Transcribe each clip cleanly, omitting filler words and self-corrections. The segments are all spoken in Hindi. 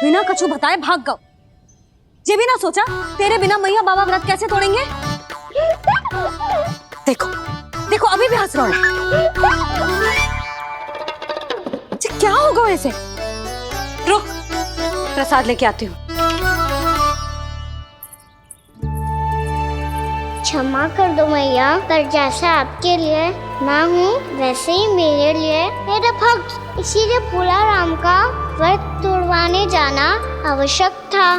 बिना कछु बताए भाग गओ। ये भी ना सोचा तेरे बिना मैया बाबा व्रत कैसे तोड़ेंगे। देखो देखो अभी भी हंस रहा है। क्या होगा वैसे? रुक, प्रसाद लेके आती हूँ। क्षमा कर दो मैया, पर जैसा आपके लिए मैं हूँ वैसे ही मेरे लिए मेरा भक्त, इसीलिए भोला राम का व्रत तोड़वाने जाना आवश्यक था।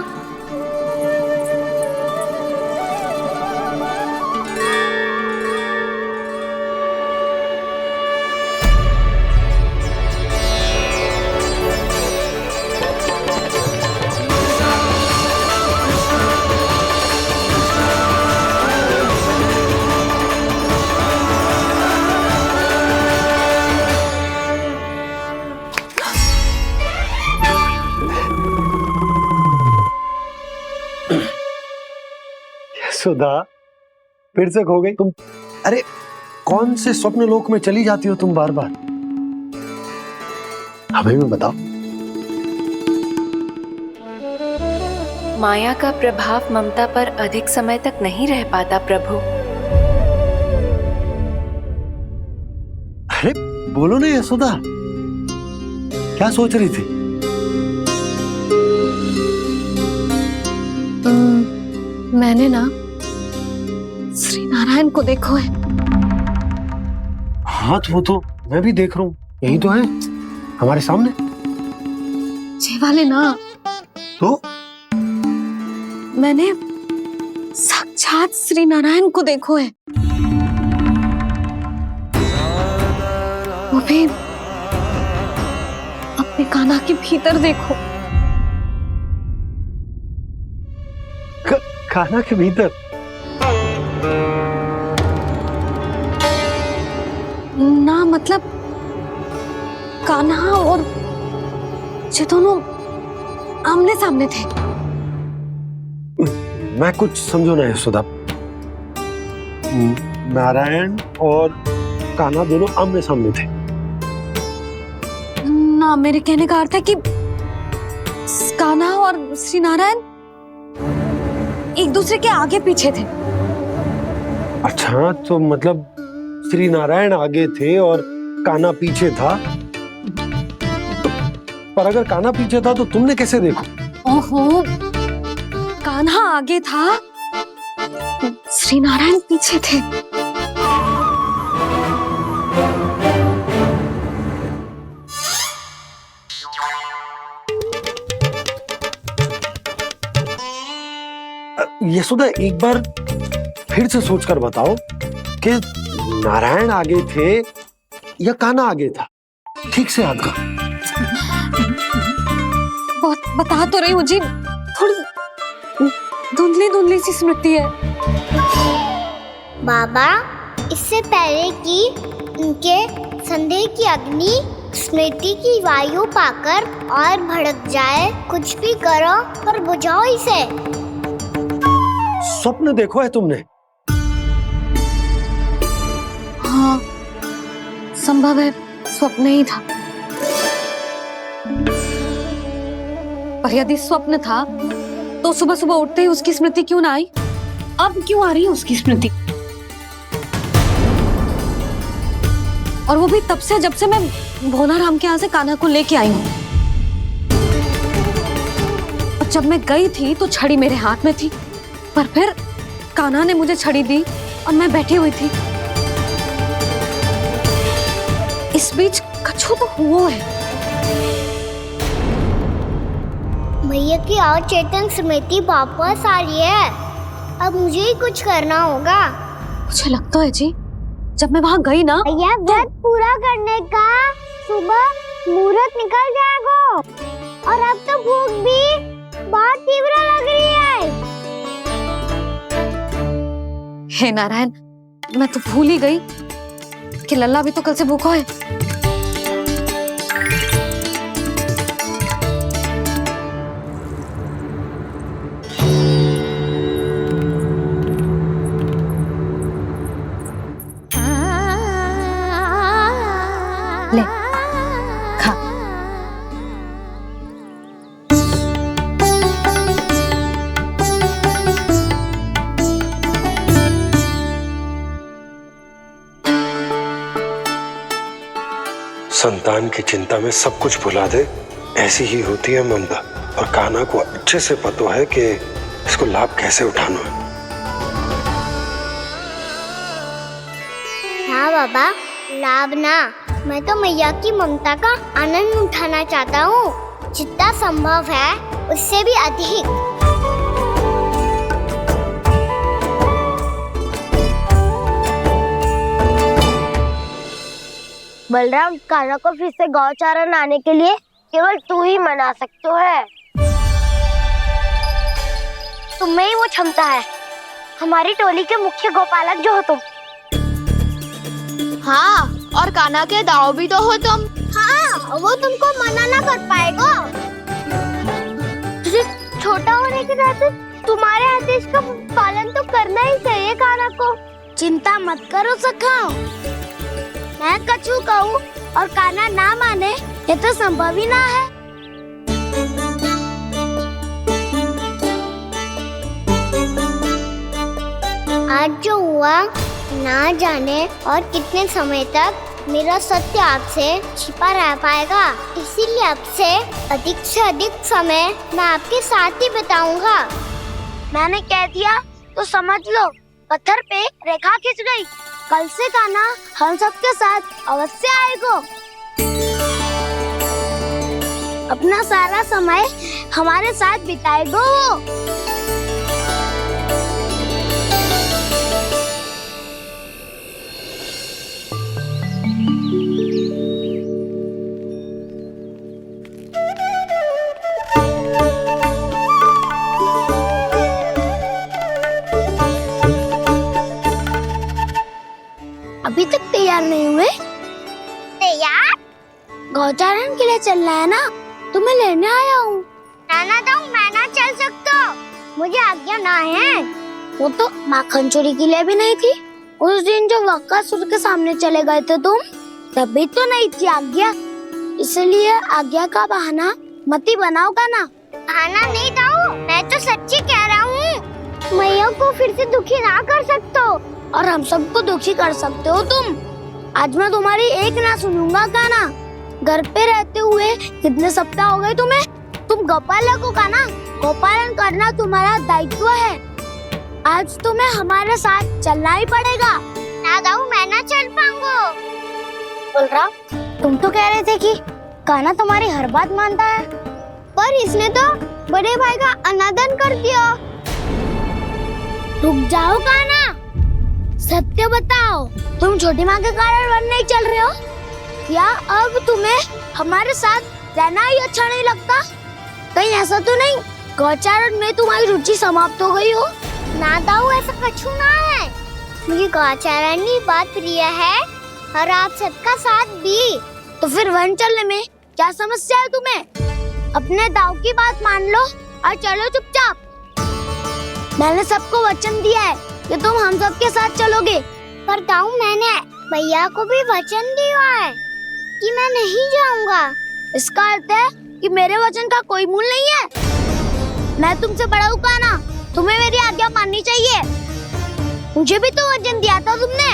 सुधा, फिर से खो गई तुम। अरे कौन से स्वप्न लोक में चली जाती हो तुम बार बार? हमें भी बताओ। माया का प्रभाव ममता पर अधिक समय तक नहीं रह पाता प्रभु। अरे बोलो ना यशोदा, क्या सोच रही थी? मैंने ना श्री नारायण को देखो है। हाँ वो तो मैं भी देख रहा हूँ, यही तो है हमारे सामने। ये वाले ना, तो मैंने साक्षात श्री नारायण को देखो है, वो भी अपने कान्हा के भीतर देखो। कान्हा के भीतर? ना मतलब कान्हा और ये दोनों आमने सामने थे। मैं कुछ समझो ना यशोदा। नारायण और कान्हा दोनों आमने सामने थे? ना, मेरे कहने का अर्थ है कि कान्हा और श्री नारायण एक दूसरे के आगे पीछे थे। अच्छा, तो मतलब श्री नारायण आगे थे और कान्हा पीछे था। पर अगर कान्हा पीछे था तो तुमने कैसे देखा? ओहो, कान्हा आगे था, श्री नारायण पीछे थे। यशोदा, एक बार फिर से सोचकर बताओ कि नारायण आगे थे या कान्हा आगे था? ठीक से याद करो। बहुत बता तो रही हूँ जी, थोड़ी धुंधली धुंधली सी स्मृति है। बाबा, इससे पहले कि उनके संदेह की अग्नि स्मृति की वायु पाकर और भड़क जाए, कुछ भी करो पर बुझाओ इसे। स्वप्न देखो है तुमने? हाँ, संभव है स्वप्न ही था। पर यदि स्वप्न था तो सुबह सुबह उठते ही उसकी स्मृति क्यों ना आई? अब क्यों आ रही है उसकी स्मृति? और वो भी तब से जब से मैं भोला राम के यहाँ से कान्हा को लेके आई हूँ। और जब मैं गई थी तो छड़ी मेरे हाथ में थी, पर फिर कान्हा ने मुझे छड़ी दी और मैं बैठी हुई थी। इस बीच कछु तो हुआ है। भैया की अचेतन स्मृति वापस आ रही है, अब मुझे ही कुछ करना होगा। मुझे लगता है जी, जब मैं वहां गई ना, भैया व्रत पूरा करने का सुबह मुहूर्त निकल जाएगा और अब तो भूख भी बहुत तीव्र लग रही है। हे नारायण, मैं तो भूल ही गई कि लल्ला भी तो कल से भूखा है। ले, खा। संतान की चिंता में सब कुछ भुला दे, ऐसी ही होती है ममता। और कान्हा को अच्छे से पता है कि इसको लाभ कैसे उठाना है। हाँ बाबा, लाभ ना, मैं तो मैया की ममता का आनंद उठाना चाहता हूँ, जितना संभव है उससे भी अधिक। बलराम, कान्हा को फिर से गौचारण आने के लिए केवल तू ही मना सकते है। तुम्हें ही वो क्षमता है, हमारी टोली के मुख्य गोपालक जो हो तुम। हाँ, और कान्हा के दाव भी तो हो तुम। हाँ, वो तुमको मना ना कर पाएगा। तुझे छोटा होने के नाते तुम्हारे आदेश का पालन तो करना ही चाहिए कान्हा को। चिंता मत करो सखा, मैं कछु कहूँ और कान्हा ना माने, ये तो संभव ही ना है। आज जो हुआ ना जाने और कितने समय तक मेरा सत्य आपसे छिपा रह पाएगा, इसीलिए आपसे अधिक से अधिक समय मैं आपके साथ ही बिताऊंगा। मैंने कह दिया तो समझ लो, पत्थर पे रेखा खिंच गई। कल से कान्हा हम सबके साथ अवश्य आएगा। अपना सारा समय हमारे साथ बिताएगा वो। अभी तक तैयार नहीं हुए? तैयार? गौचारण के लिए चलना है ना, तुम्हें लेने आया हूँ। नाना तो मैं ना चल सकता, मुझे आज्ञा ना है। वो तो माखन चोरी के लिए भी नहीं थी। उस दिन जो वक्कासुर के सामने चले गए थे तुम, तभी तो नहीं थी आज्ञा। इसलिए आज्ञा का बहाना मत ही बनाओ कान्हा। बहाना नहीं दाऊ, मैं तो सच्ची कह रहा हूँ। मैया को फिर से दुखी ना कर सकते हो और हम सबको दुखी कर सकते हो तुम। आज मैं तुम्हारी एक ना सुनूंगा कान्हा। घर पे रहते हुए कितने सप्ताह हो गए तुम्हें? तुम गोपालक हो कान्हा, गोपालन करना तुम्हारा दायित्व है। आज तुम्हें हमारे साथ चलना ही पड़ेगा। ना दाऊ, मैं ना चल पाऊंगा। बलराम, तुम तो कह रहे थे कि कान्हा तुम्हारी हर बात मानता है, पर इसने तो बड़े भाई का अनादर कर दिया। रुक जाओ कान्हा, सत्य बताओ, तुम छोटी माँ के कारण वन नहीं चल रहे हो या अब तुम्हें हमारे साथ रहना ही अच्छा नहीं लगता? कहीं ऐसा तो नहीं गौचारण में तुम्हारी रुचि समाप्त हो गई हो? ना दाऊ, ऐसा कछु ना है। मुझे गौचारण की बात प्रिय है और आप सबका साथ भी। तो फिर वन चलने में क्या समस्या है तुम्हें? अपने दाव की बात मान लो और चलो चुपचाप। मैंने सबको वचन दिया है कि तुम हम सबके साथ चलोगे। पर दाऊ, मैंने भैया को भी वचन दिया है कि मैं नहीं जाऊंगा। इसका अर्थ है कि मेरे वचन का कोई मूल नहीं है। मैं तुमसे बड़ा हूँ कान्हा, तुम्हें मेरी आज्ञा माननी चाहिए। मुझे भी तो वचन दिया था तुमने।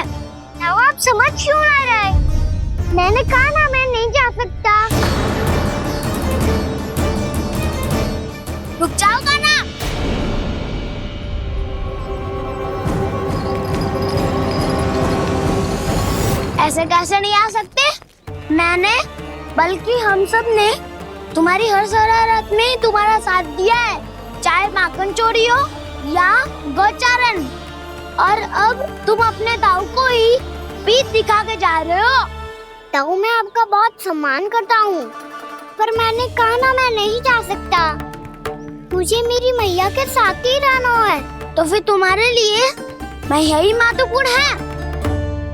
दाऊ, आप समझ क्यों ना रहे? मैंने कहा ना मैं नहीं जा सकता। रुक जाओ कान्हा। ऐसे कैसे नहीं आ सकते? मैंने बल्कि हम सब ने तुम्हारी हर शरारत में तुम्हारा साथ दिया है, चाहे माखन चोरी हो या गौचारण। और अब तुम अपने दाऊ को ही पीठ दिखा के जा रहे हो। दाऊ, मैं आपका बहुत सम्मान करता हूँ, पर मैंने कहा ना मैं नहीं जा सकता। मुझे मेरी मैया के साथ ही रहना है। तो फिर तुम्हारे लिए मैया ही महत्वपूर्ण है।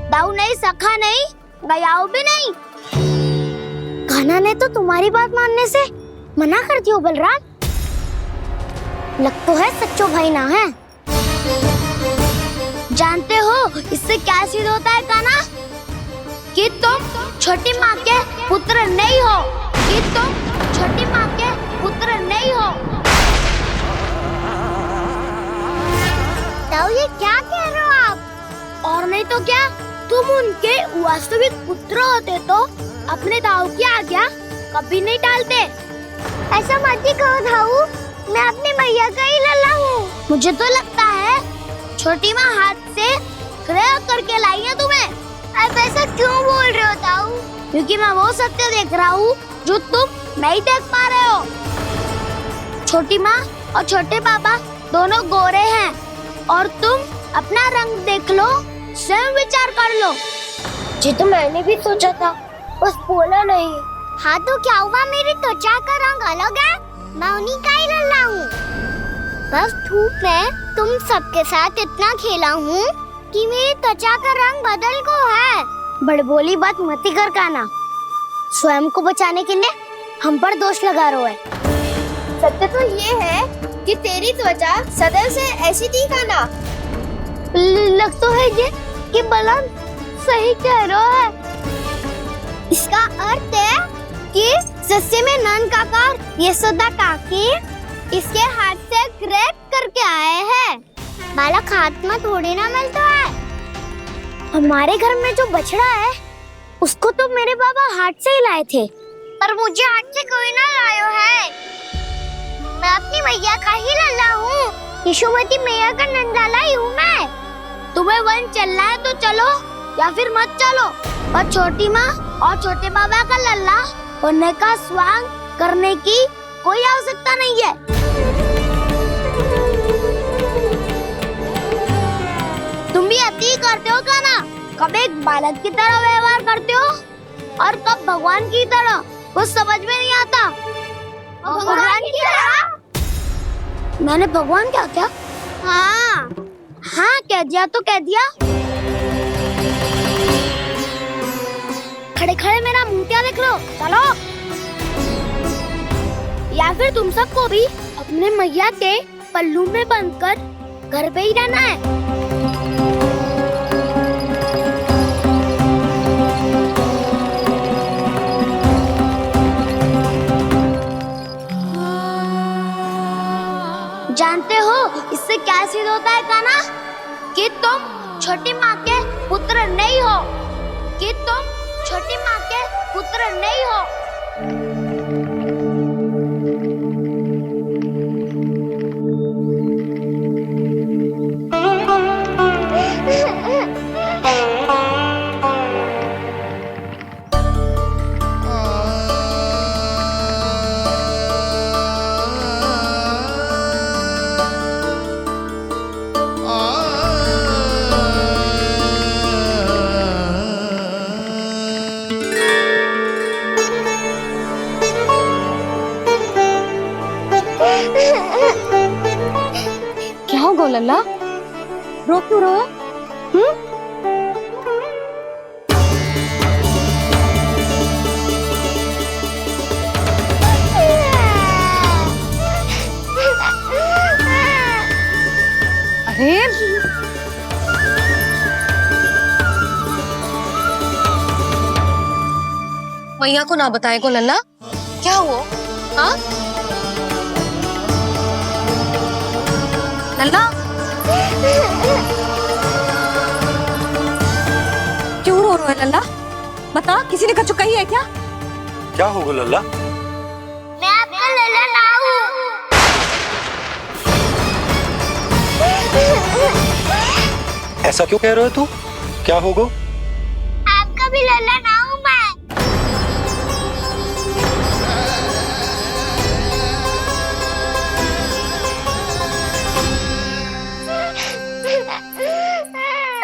दाऊ नहीं, सखा नहीं, गयाऊ भी नहीं। कान्हा ने तो तुम्हारी बात मानने से मना कर दिया बलराम। लग तो है सच्चो भाई ना है। जानते हो इससे क्या सिद्ध होता है कान्हा? कि तुम छोटी माँ के पुत्र नहीं हो, कि तुम छोटी माँ के पुत्र नहीं हो। दाऊ, ये क्या कह रहे हो आप? और नहीं तो क्या, तुम उनके वास्तविक पुत्र होते तो अपने दाऊ की आज्ञा कभी नहीं टालते। ऐसा मत ही कहो दाऊ, मैं अपनी मैया का ही लल्ला हूँ। मुझे तो लगता है छोटी माँ हाथ से ग्रह करके लाई है तुम्हें। अब ऐसा क्यों बोल रहे हो दाऊ? क्योंकि मैं वो सत्य देख रहा हूँ जो तुम नहीं देख पा रहे हो। छोटी माँ और छोटे पापा दोनों गोरे हैं और तुम अपना रंग देख लो, स्वयं विचार कर लो। जी तो मैंने भी सोचा था, बस बोला नहीं। हाँ तो क्या हुआ, मेरी त्वचा का रंग अलग है, मैं उन्हीं का ही लल्ला हूँ। बस धूप में तुम सबके साथ इतना खेला हूँ कि मेरी त्वचा का रंग बदल को है। बड़बोली बात मत ही कर काना, स्वयं को बचाने के लिए हम पर दोष लगा रहे है। सत्य तो ये है कि तेरी त्वचा सदैव से ऐसी थी काना। लग तो है ये कि बलन सही कह रहा है। इसका अर्थ है कि सस्य में नन काकार यशोदा काकी इसके हाथ से ग्रेट करके आए हैं। बालक हाथ में थोड़ी ना मिलता है। हमारे घर में जो बछड़ा है उसको तो मेरे बाबा हाथ से ही लाए थे, पर मुझे हाथ से कोई ना लायो है। मैं अपनी मैया का ही लल्ला हूँ, यशोमती मैया का नंदलाला ही हूँ मैं। तुम्हें वन चलना है तो चलो या फिर मत चलो, और छोटी माँ और छोटे बाबा का लल्ला होने का स्वांग करने की कोई आवश्यकता नहीं है। तुम भी अति करते हो क्या ना? कब एक बालक की तरह व्यवहार करते हो और कब भगवान की तरह, कुछ समझ में नहीं आता। भगवान की तरह? मैंने भगवान क्या क्या? हाँ हाँ कह दिया तो कह दिया। खड़े खड़े मेरा मुंह क्या देख लो, चलो। या फिर तुम सबको भी अपने मैया के पल्लू में बंधकर घर पे ही रहना है। जानते हो इससे क्या सिद्ध होता है काना? कि तुम छोटी माँ के पुत्र नहीं हो, कि तुम छोटी माँ के पुत्र नहीं हो। क्या होगा लल्ला, रो क्यों रहा है? अरे मैया को ना बताए को लल्ला, क्या हुआ? हाँ लल्ला, क्यों रो रहा है लल्ला? बता, किसी ने कछु कही है क्या? क्या होगा लल्ला? मैं आपका लल्ला ना हूँ। ऐसा क्यों कह रहे हो तू? क्या होगा? आपका भी लल्ला ना हूँ मैं।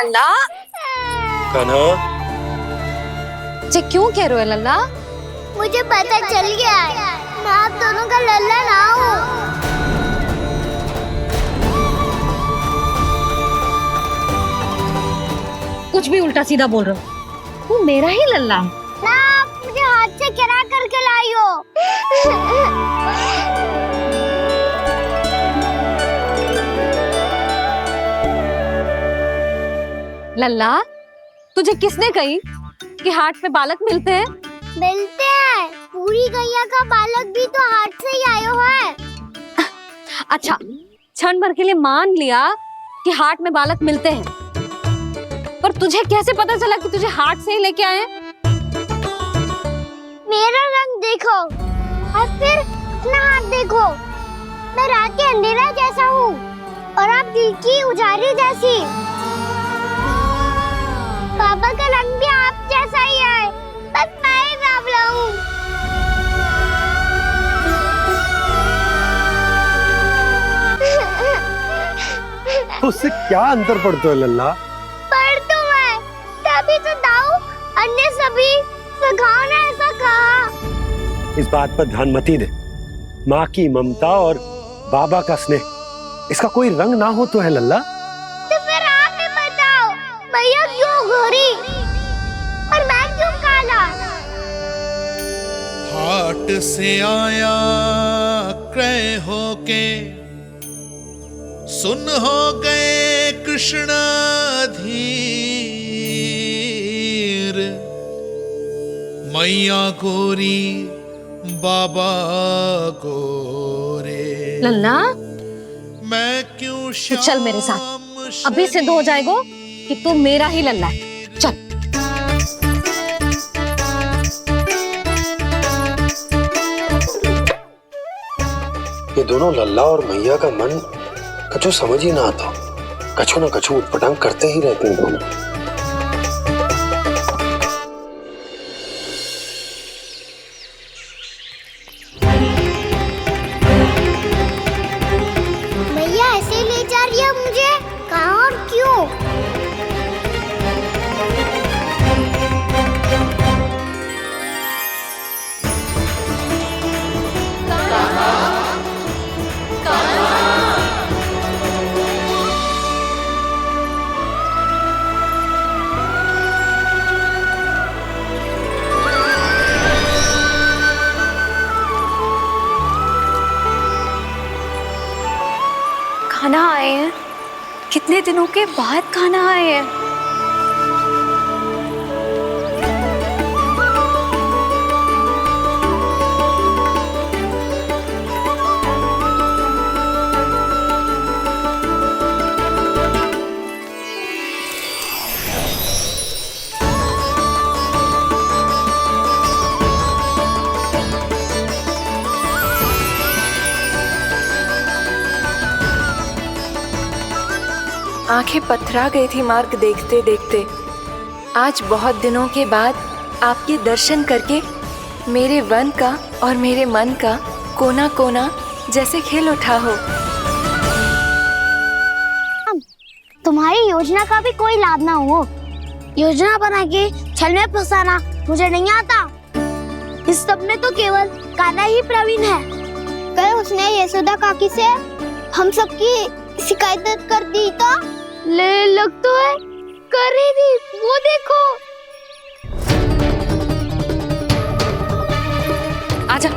लल्ला, कान्हा, ये क्यों कह रहे हो लल्ला? मुझे पता चल गया है, मैं आप दोनों का लल्ला ना हूँ। कुछ भी उल्टा सीधा बोल रहे हो, तू मेरा ही लल्ला है। ना आप मुझे हाथ से गिरा करके लाई हो। लल्ला, तुझे किसने कही कि हाट में बालक मिलते हैं? मिलते हैं, पूरी गैया का बालक भी तो हाट से ही आयो है। अच्छा, क्षण भर के लिए मान लिया कि हाट में बालक मिलते हैं, पर तुझे कैसे पता चला कि तुझे हाट से ही लेके आए? मेरा रंग देखो और फिर अपना हाथ देखो। मैं रात के अंधेरा जैसा हूँ और आप दिल की उजाली जैसी। पापा का रंग भी आप जैसा ही है, बस मैं ही बावला हूँ। उससे क्या अंतर पड़ता है लल्ला? पर तो मैं तभी तो दाऊ अन्य सभी सखाओ ने ऐसा कहा। इस बात पर ध्यान मत ही दे। माँ की ममता और बाबा का स्नेह, इसका कोई रंग ना हो तो है लल्ला। तो फिर आप ही बताओ, भैया क्यों गोरी और मैं क्यों काला? हाट से आया क्रय होके, सुन हो गए कृष्ण धीर। मैया गोरी बाबा गोरे, लल्ला मैं क्यों तू चल मेरे साथ, अभी सिद्ध हो जाएगा कि तू मेरा ही लल्ला है। चल। ये दोनों लल्ला और मैया का मन कछु समझ ही ना आता। कछु ना कछु उटपटांग करते ही रहते हैं दोनों। भैया ऐसे ले जा रही है मुझे, कहाँ और क्यों? खाना आए हैं, कितने दिनों के बाद खाना आए हैं। आंखें पथरा गई थी मार्ग देखते देखते। आज बहुत दिनों के बाद आपके दर्शन करके मेरे वन का और मेरे मन का कोना कोना जैसे खिल उठा हो। तुम्हारी योजना का भी कोई लाभ ना हो। योजना बना के छल में फंसाना मुझे नहीं आता। इस सब में तो केवल कान्हा ही प्रवीण है। कल उसने यशोदा काकी से हम सबकी शिकायत कर दी तो ले लग तो है कर ही दी, वो देखो। आजा।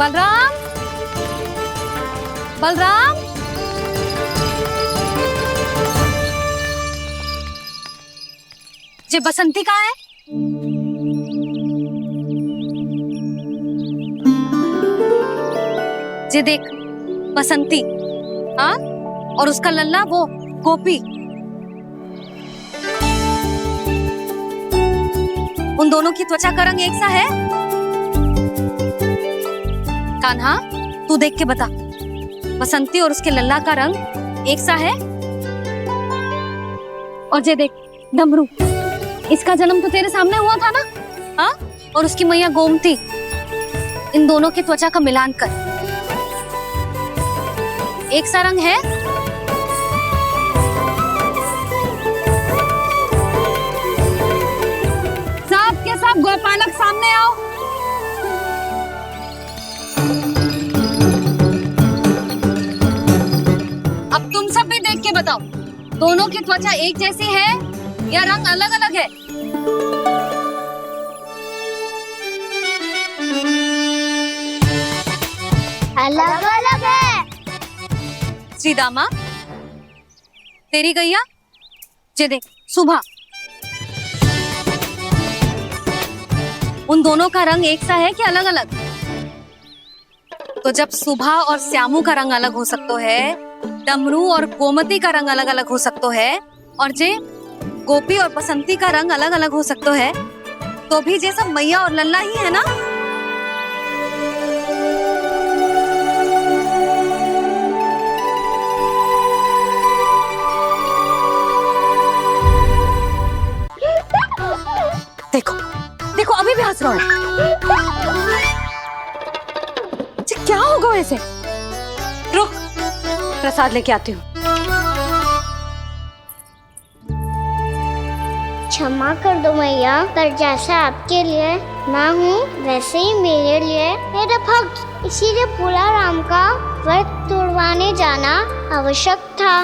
बलराम, बलराम, ये बसंती कहाँ है? ये देख बसंती, हाँ, और उसका लल्ला वो गोपी। उन दोनों की त्वचा का रंग एक सा है? कान्हा, तू देख के बता, बसंती और उसके लल्ला का रंग एक सा है? और ये देख डमरू, इसका जन्म तो तेरे सामने हुआ था ना, हाँ? और उसकी मैया गोमती, इन दोनों की त्वचा का मिलान कर, एक सा रंग है? सब के सब गोपालक सामने आओ। अब तुम सब भी देख के बताओ, दोनों की त्वचा एक जैसी है या रंग अलग अलग है? अलग अलग है। श्री दामा, तेरी गैया जे देख सुबह, उन दोनों का रंग एक सा है कि अलग अलग? तो जब सुबह और श्यामू का रंग अलग हो सकता है, डमरू और गोमती का रंग अलग अलग हो सकता है, और जे गोपी और बसंती का रंग अलग अलग हो सकता है, तो भी जे सब मैया और लल्ला ही है ना? देखो देखो, अभी भी हंस रहा है। क्या होगा वैसे? रुक, प्रसाद लेके आती हूँ। क्षमा कर दो मैया, पर जैसा आपके लिए मैं हूँ वैसे ही मेरे लिए मेरा भक्त, इसीलिए भोला राम का व्रत तोड़वाने जाना आवश्यक था।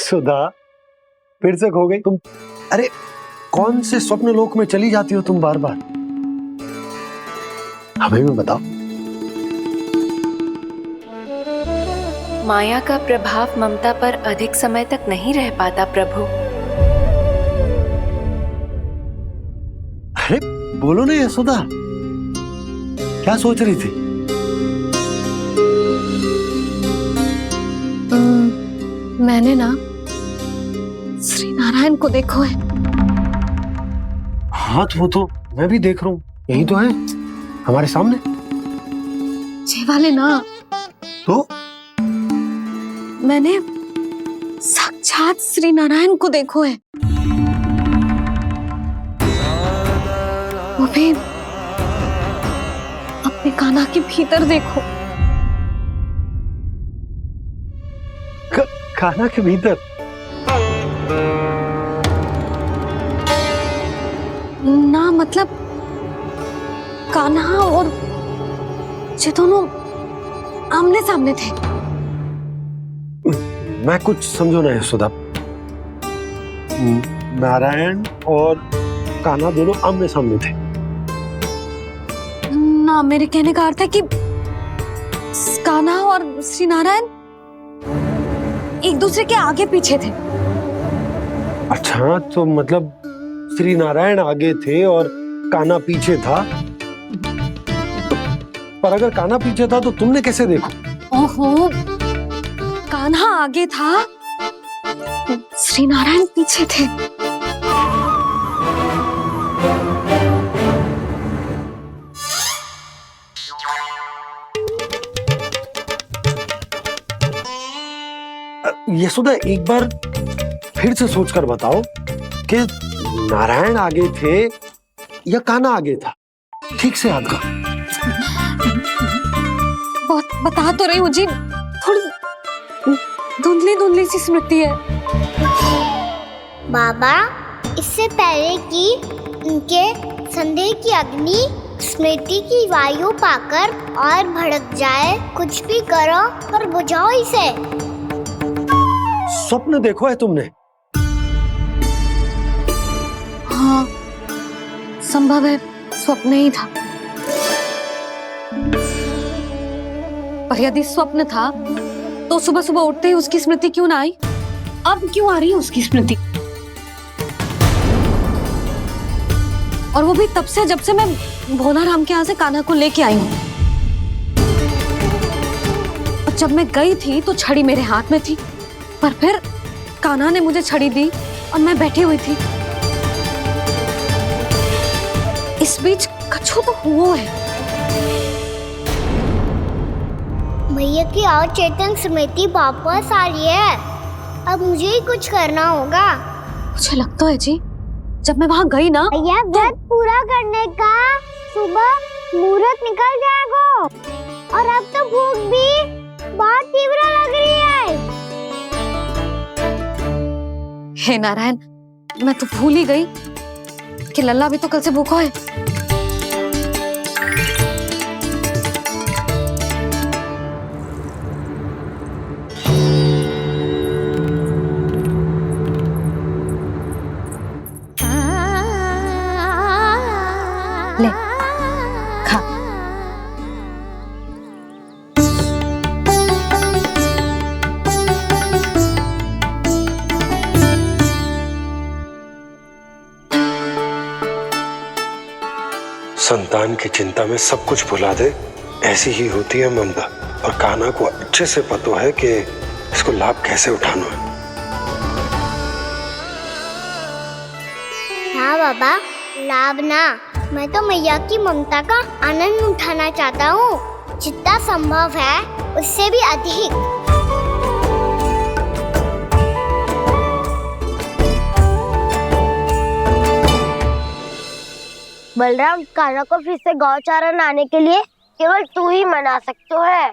सुधा, फिर से खो गई तुम। अरे कौन से स्वप्न लोक में चली जाती हो तुम बार बार? हमें भी बताओ। माया का प्रभाव ममता पर अधिक समय तक नहीं रह पाता प्रभु। अरे बोलो ना यशोदा, क्या सोच रही थी? मैंने ना श्री नारायण को देखो है। हाँ तो वो तो मैं भी देख रहा हूँ, यही तो है हमारे सामने। जे वाले ना, तो मैंने साक्षात श्री नारायण को देखो है, वो भी अपने कान्हा के भीतर देखो। कान्हा के भीतर? ना मतलब कान्हा और ये दोनों आमने सामने थे। मैं कुछ समझो ना यशोदा। नारायण और कान्हा दोनों आमने सामने थे? ना, मेरे कहने का अर्थ है कि कान्हा और श्री नारायण एक दूसरे के आगे पीछे थे। अच्छा, तो मतलब श्री नारायण आगे थे और कान्हा पीछे था। पर अगर कान्हा पीछे था तो तुमने कैसे देखा? ओहो, कान्हा आगे था, श्री नारायण पीछे थे। यशोदा, एक बार फिर से सोचकर बताओ कि नारायण आगे थे या कान्हा आगे था? ठीक से याद करो। बहुत बता तो रही हूँ जी, थोड़ी धुंधली धुंधली सी स्मृति है। बाबा, इससे पहले कि उनके संदेह की अग्नि स्मृति की वायु पाकर और भड़क जाए, कुछ भी करो और बुझाओ इसे। स्वप्न देखो है तुमने? हाँ, संभव है स्वप्न ही था। पर यदि स्वप्न था तो सुबह सुबह उठते ही उसकी स्मृति क्यों ना आई? अब क्यों आ रही है उसकी स्मृति? और वो भी तब से जब से मैं भोला राम के यहाँ से कान्हा को लेके आई हूँ। और जब मैं गई थी तो छड़ी मेरे हाथ में थी, पर फिर कान्हा ने मुझे छड़ी दी और मैं बैठी हुई थी। इस बीच कछु तो हुआ है। भैया की अचेतन स्मृति वापस आ रही है। अब मुझे ही कुछ करना होगा। मुझे लगता है जी, जब मैं वहां गई ना, भैया व्रत पूरा करने का सुबह मुहूर्त निकल जाएगा और अब तो भूख भी बहुत तीव्र लग रही है। हे नारायण, मैं तो भूल ही गई कि लल्ला भी तो कल से भूखा है। ले खा। संतान की चिंता में सब कुछ भुला दे, ऐसी ही होती है ममता। और कान्हा को अच्छे से पता है कि इसको लाभ कैसे उठाना है। हाँ बाबा, लाभ ना, मैं तो मैया की ममता का आनंद उठाना चाहता हूँ, जितना संभव है उससे भी अधिक। बलराम, कान्हा को फिर से गौचारण आने के लिए केवल तू ही मना सकते है।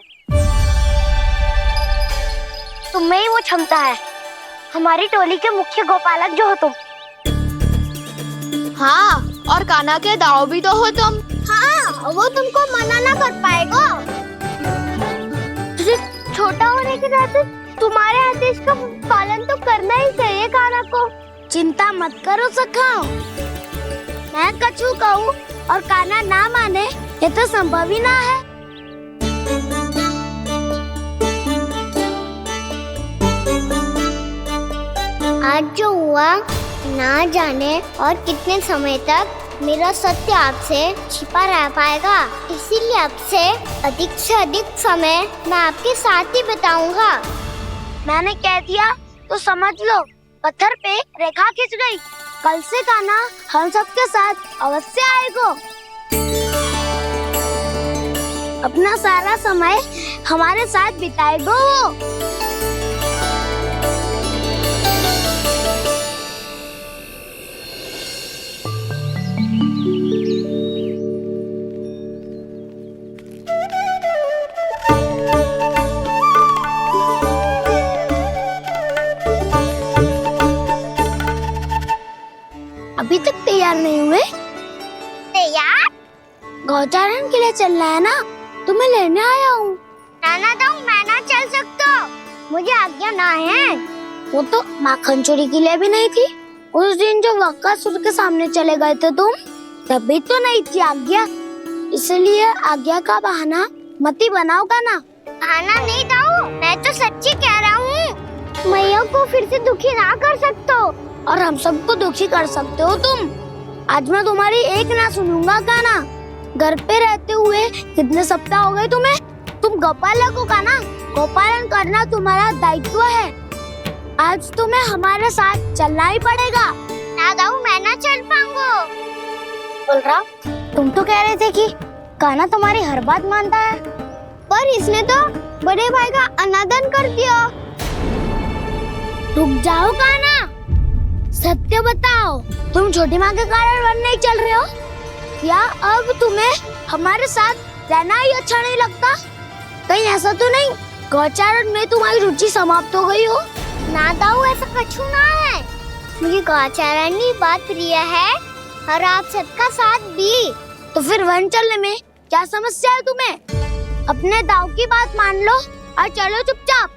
तुम में ही वो क्षमता है, हमारी टोली के मुख्य गोपालक जो हो तुम। हाँ, और कान्हा के दाव भी तो हो तुम। हाँ, वो तुमको मना ना कर पाएगा। तुझे छोटा होने के नाते तुम्हारे आदेश का पालन तो करना ही चाहिए कान्हा को। चिंता मत करो सखा, मैं कछु कहूँ और कान्हा ना माने, ये तो संभव ही ना है। आज जो हुआ ना जाने और कितने समय तक मेरा सत्य आपसे छिपा रह पाएगा, इसीलिए आपसे अधिक से अधिक समय मैं आपके साथ ही बिताऊंगा। मैंने कह दिया तो समझ लो, पत्थर पे रेखा खिंच गई। कल से कान्हा हम सबके साथ अवश्य आएगा। अपना सारा समय हमारे साथ बिताएगा वो। अभी तक तैयार नहीं हुए? तैयार? गौचारण के लिए चलना है ना, तुम्हें लेने आया हूँ। नाना दाऊ, मैं ना चल सकता, मुझे आज्ञा ना है। वो तो माखन चोरी के लिए भी नहीं थी। उस दिन जो बकासुर के सामने चले गए थे तुम, तभी तो नहीं थी आज्ञा। इसलिए आज्ञा का बहाना मत ही बनाओ कान्हा। बहाना नहीं दाऊ, मैं तो सच्ची कह रहा हूँ। मैया को फिर से दुखी ना कर सकते हो और हम सबको दुखी कर सकते हो तुम। आज मैं तुम्हारी एक ना सुनूंगा कान्हा। घर पे रहते हुए कितने सप्ताह हो गए तुम्हें? तुम गोपालक हो कान्हा, गोपालन करना तुम्हारा दायित्व है। आज तुम्हें हमारे साथ चलना ही पड़ेगा। ना दाऊ, मैं ना चल पाऊंगा। बलराम, तुम तो कह रहे थे कि कान्हा तुम्हारी हर बात मानता है, पर इसने तो बड़े भाई का अनादर कर दिया। रुक जाओ कान्हा, सत्य बताओ, तुम छोटी माँ के कारण वन नहीं चल रहे हो या अब तुम्हें हमारे साथ रहना ही अच्छा नहीं लगता? कहीं ऐसा तो नहीं गौचारण में तुम्हारी रुचि समाप्त हो गई हो? ना दाऊ, ऐसा कछु ना है। मुझे गौचारण ही बहुत प्रिय है और आप सबका साथ भी। तो फिर वन चलने में क्या समस्या है तुम्हें? अपने दाऊ की बात मान लो और चलो चुपचाप।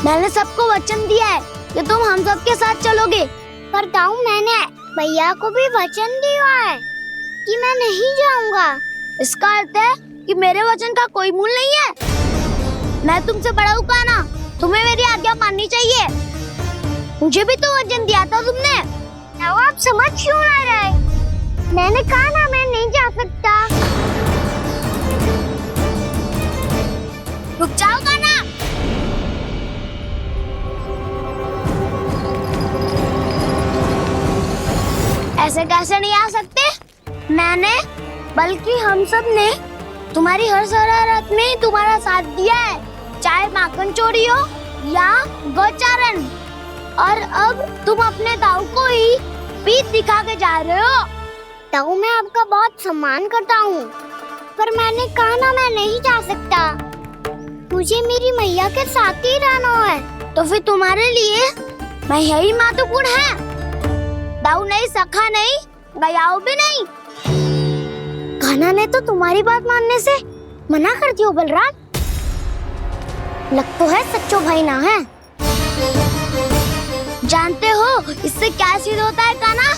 मैंने सबको वचन दिया है कि तुम हम सबके साथ चलोगे। पर दाऊ, मैंने भैया को भी वचन दिया है कि मैं नहीं जाऊंगा। इसका अर्थ है कि मेरे वचन का कोई मूल नहीं है। मैं तुमसे बड़ा हूँ कान्हा, तुम्हें मेरी आज्ञा माननी चाहिए। मुझे भी तो वचन दिया था तुमने। दाऊ, आप समझ क्यों ना रहे? मैंने कहा ना, मैं नहीं जा सकता। रुक जाओ कान्हा। ऐसे कैसे नहीं आ सकते? मैंने बल्कि हम सब ने तुम्हारी हर शरारत में तुम्हारा साथ दिया है, चाहे माखन चोरी हो या गौचारण। और अब तुम अपने दाऊ को ही पीठ दिखा के जा रहे हो। ताऊ मैं आपका बहुत सम्मान करता हूँ, पर मैंने कहा ना मैं नहीं जा सकता। मुझे मेरी मैया के साथ ही रहना है। तो फिर तुम्हारे लिए मैं यही महत्वपूर्ण है। दाऊ नहीं, सखा नहीं, गयाऊ भी नहीं। कान्हा ने तो तुम्हारी बात मानने से मना कर दियो बलराम। लग तो है सच्चो भाई ना है। जानते हो इससे क्या सिद्ध होता है कान्हा?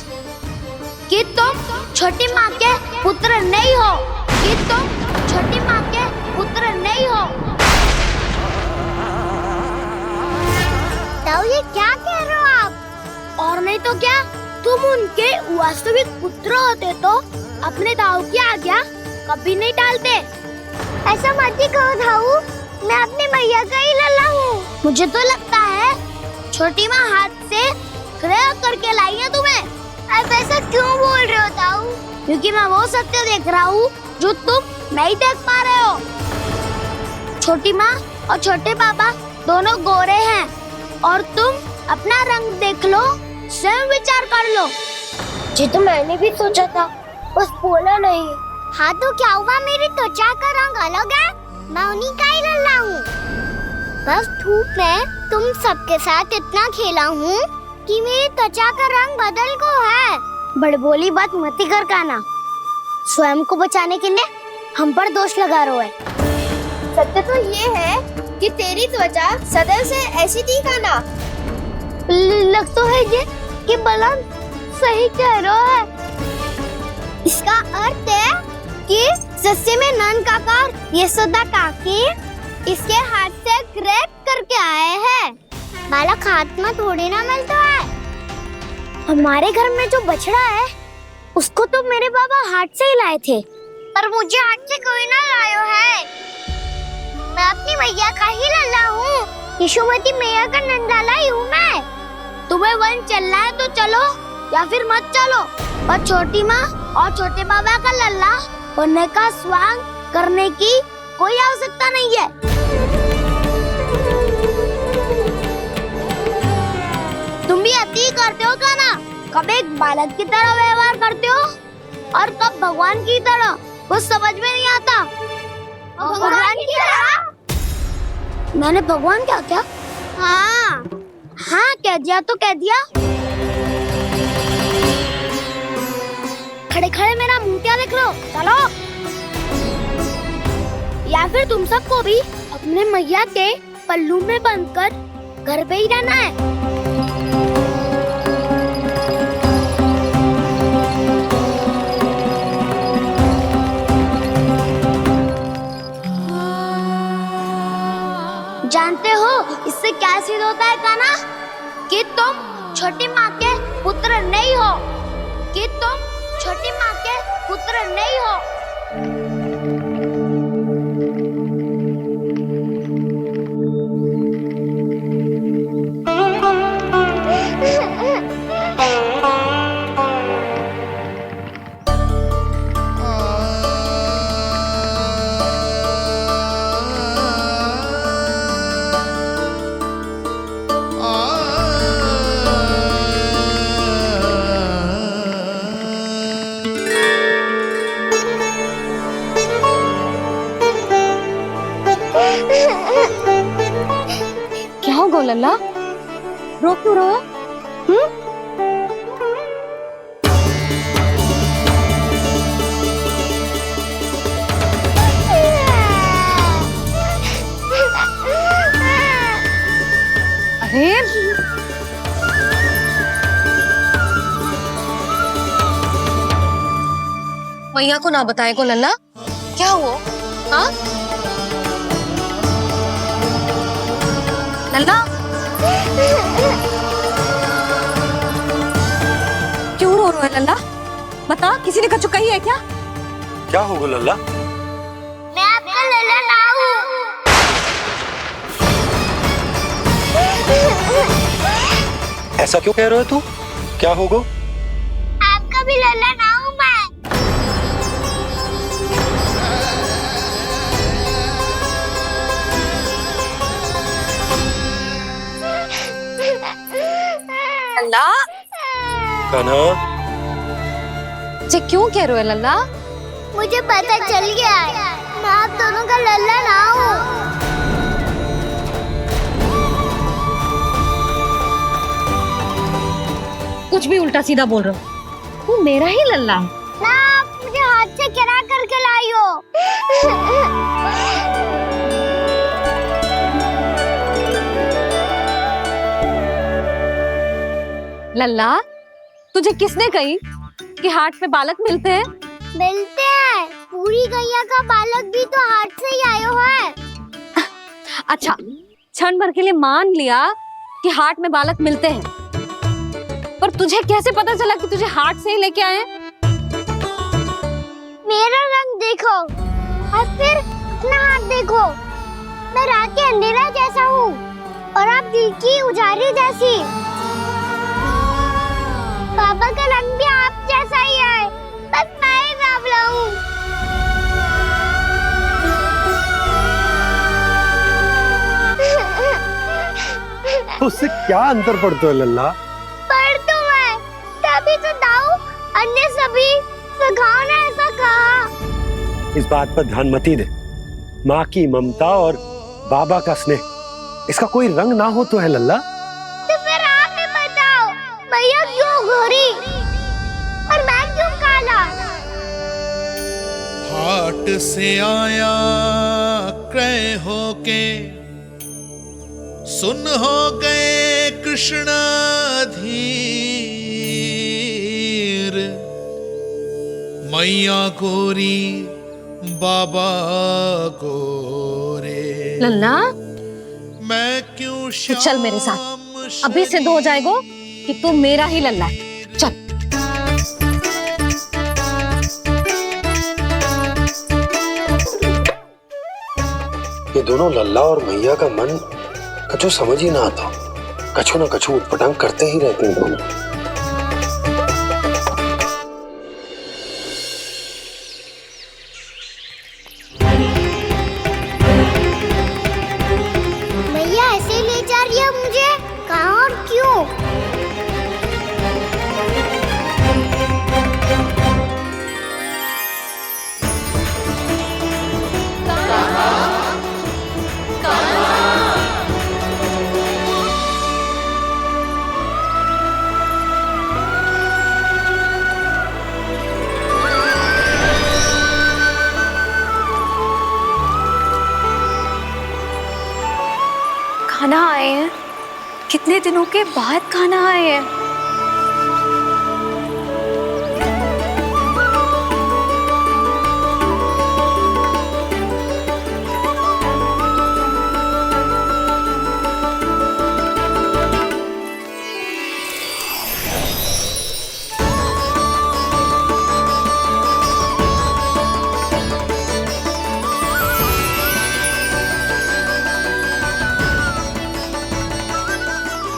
कि तुम छोटी माँ के पुत्र नहीं हो, कि तुम छोटी माँ के पुत्र नहीं हो। ताऊ ये क्या कह रहे हो आप? और नहीं तो क्या, तुम उनके वास्तविक पुत्र होते तो अपने दाऊ की आज्ञा कभी नहीं टालते। ऐसा मत ही कहो ताऊ, मैं अपनी मैया का ही लल्ला हूँ। मुझे तो लगता है छोटी माँ हाथ से ग्रह करके लाई है तुम्हें। आप ऐसा क्यों बोल रहे हो ताऊ? क्योंकि मैं वो सत्य देख रहा हूँ जो तुम नहीं देख पा रहे हो। छोटी माँ और छोटे पापा दोनों गोरे हैं और तुम अपना रंग देख लो, स्वयं विचार कर लो। जी तो मैंने भी सोचा था, बस बोला नहीं। हाँ तो क्या हुआ, मेरी त्वचा का रंग अलग है, मैं उन्हीं का ही लल्ला हूँ। बस धूप में तुम सबके साथ इतना खेला हूँ कि मेरी त्वचा का रंग बदल को है। बड़बोली बात मत ही कर कान्हा। स्वयं को बचाने के लिए हम पर दोष लगा रहे है। सत्य तो ये है कि तेरी त्वचा सदैव से ऐसी थी कान्हा। लग तो है ये कि बलराम सही कह रहा है। इसका अर्थ है कि सस्ते में नन काका यशोदा काकी इसके हाथ से ग्रेट करके आए हैं। बालक हाथ में थोड़ी ना मिलता है। हमारे घर में जो बछड़ा है उसको तो मेरे बाबा हाथ से ही लाए थे। पर मुझे हाथ से कोई ना लायो है। मैं अपनी मैया का ही लल्ला हूँ, यशोमती मैया का नंदलाला ही हूँ मैं। तुम्हें वन चलना है तो चलो या फिर मत चलो, पर छोटी माँ और छोटे बाबा का लल्ला बनने का स्वांग करने की कोई आवश्यकता नहीं है। तुम भी अति करते हो कान्हा, कब एक बालक की तरह व्यवहार करते हो और कब भगवान की तरह, कुछ समझ में नहीं आता। भगवान की तरह? मैंने भगवान क्या क्या? हाँ हाँ कह दिया तो कह दिया। खड़े खड़े मेरा मुंह क्या देख लो, चलो। या फिर तुम सबको भी अपने मैया के पल्लू में बंधकर घर पे ही रहना है। जानते हो इससे क्या सिद्ध होता है कान्हा? कि तुम छोटी माँ के पुत्र नहीं हो, कि तुम छोटी माँ के पुत्र नहीं हो। क्या हो गो लल्ला, रो क्यों रहा? अरे मैया को ना बताए को लल्ला, क्या हुआ? हाँ लल्ला, क्यों रो रहा है लल्ला? बता, किसी ने कछु कही है क्या? क्या होगा लल्ला? मैं आपका लल्ला ना हूँ। ऐसा क्यों कह रहे हो तू? क्या होगा? आपका भी लल्ला ना हूँ मैं। लल्ला कान्हा, मुझे क्यों कह रहे हो लल्ला? मुझे पता चल गया है, मैं आप दोनों का लल्ला ना हूँ। कुछ भी उल्टा सीधा बोल रहे हो। तू मेरा ही लल्ला है। ना, आप मुझे हाथ से गिरा करके लाई हो। लल्ला, तुझे किसने कही कि हाट में बालक मिलते हैं? मिलते हैं, पूरी गैया का बालक भी तो हाट से ही आयो है। अच्छा, क्षण भर के लिए मान लिया कि हाट में बालक मिलते हैं, पर तुझे कैसे पता चला कि तुझे हाट से ही लेके आए हैं? मेरा रंग देखो और फिर अपना हाथ देखो। मैं रात के अंधेरा जैसा हूँ और आप दिल की उजाली जैसी। पापा का रंग भी आप जैसा ही है, बस मैं ही बावला हूँ। उससे क्या अंतर पड़ता है लल्ला? पर तो मैं तभी तो दाऊ अन्य सभी सखाओ ने ऐसा कहा। इस बात पर ध्यान मत ही दे। माँ की ममता और बाबा का स्नेह, इसका कोई रंग ना हो तो है लल्ला। तो फिर आप ही बताओ, भैया क्यों गोरी और मैं क्यों काला? हाट से आया क्रय होके, सुन हो गए कृष्ण धीर। मैया गोरी बाबा गोरे, लल्ला, मैं क्यों तू चल मेरे साथ। अभी सिद्ध हो जाएगा कि तू मेरा ही लल्ला है। चल। ये दोनों लल्ला और मैया का मन कछु समझ ही ना आता। कछु ना कछु उटपटांग करते ही रहते हैं दोनों। भैया ऐसे ले जा रही है मुझे, कहाँ और क्यों? खाना आए हैं, कितने दिनों के बाद खाना आए हैं।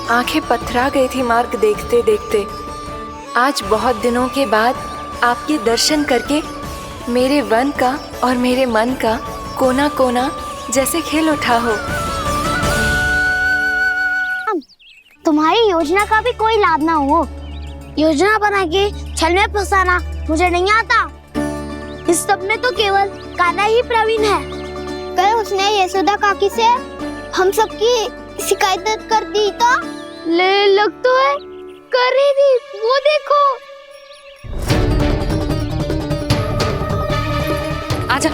आंखें पथरा गई थी मार्ग देखते देखते। आज बहुत दिनों के बाद आपके दर्शन करके मेरे वन का और मेरे मन का कोना कोना जैसे खिल उठा हो। तुम्हारी योजना का भी कोई लाभ ना हो। योजना बना के छल में फंसाना मुझे नहीं आता। इस सब में तो केवल कान्हा ही प्रवीण है। कल उसने यशोदा काकी से हम सबकी शिकायत कर दी तो ले लग तो है कर ही दी, वो देखो। आजा।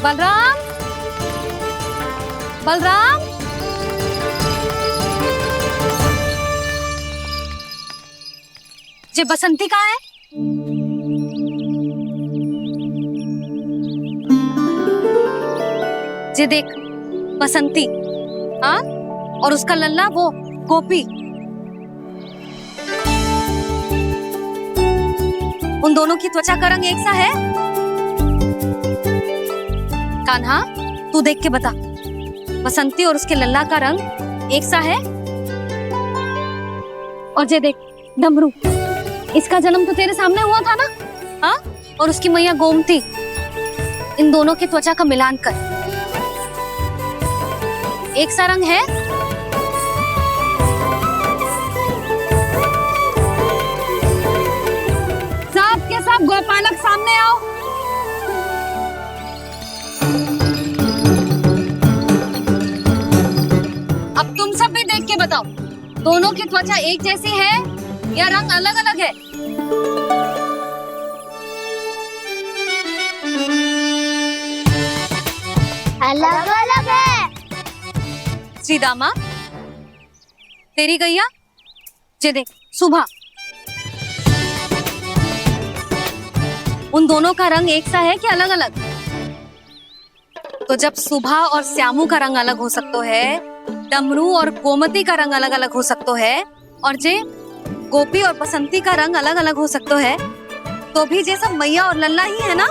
बलराम, बलराम, जे बसंती कहाँ है? जे देख, बसंती, हाँ, और उसका लल्ला वो गोपी। उन दोनों की त्वचा का रंग एक सा है? कान्हा, तू देख के बता, बसंती और उसके लल्ला का रंग एक सा है? और ये देख डमरू, इसका जन्म तो तेरे सामने हुआ था ना? हाँ, और उसकी मैया गोमती, इन दोनों की त्वचा का मिलान कर, एक सा रंग है? सब के सब गोपालक सामने आओ। अब तुम सब भी देख के बताओ, दोनों की त्वचा एक जैसी है या रंग अलग अलग है? अलग अलग है। श्रीदामा, तेरी गैया, ये देख सुभा, उन दोनों का रंग एक सा है कि अलग अलग? तो जब सुभा और श्यामू का रंग अलग हो सकता है, डमरू और गोमती का रंग अलग अलग हो सकता है, और जे गोपी और बसंती का रंग अलग अलग हो सकता है, तो भी जे सब मैया और लल्ला ही है ना?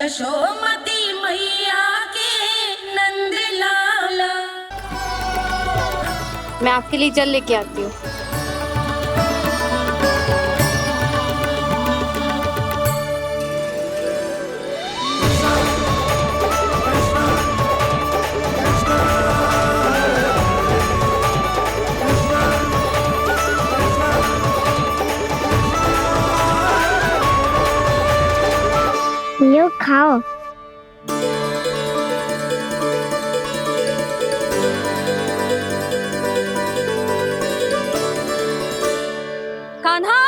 यशोमती मैया के नंद लाला। मैं आपके लिए जल लेके आती हूँ। लो खाओ। कान्हा,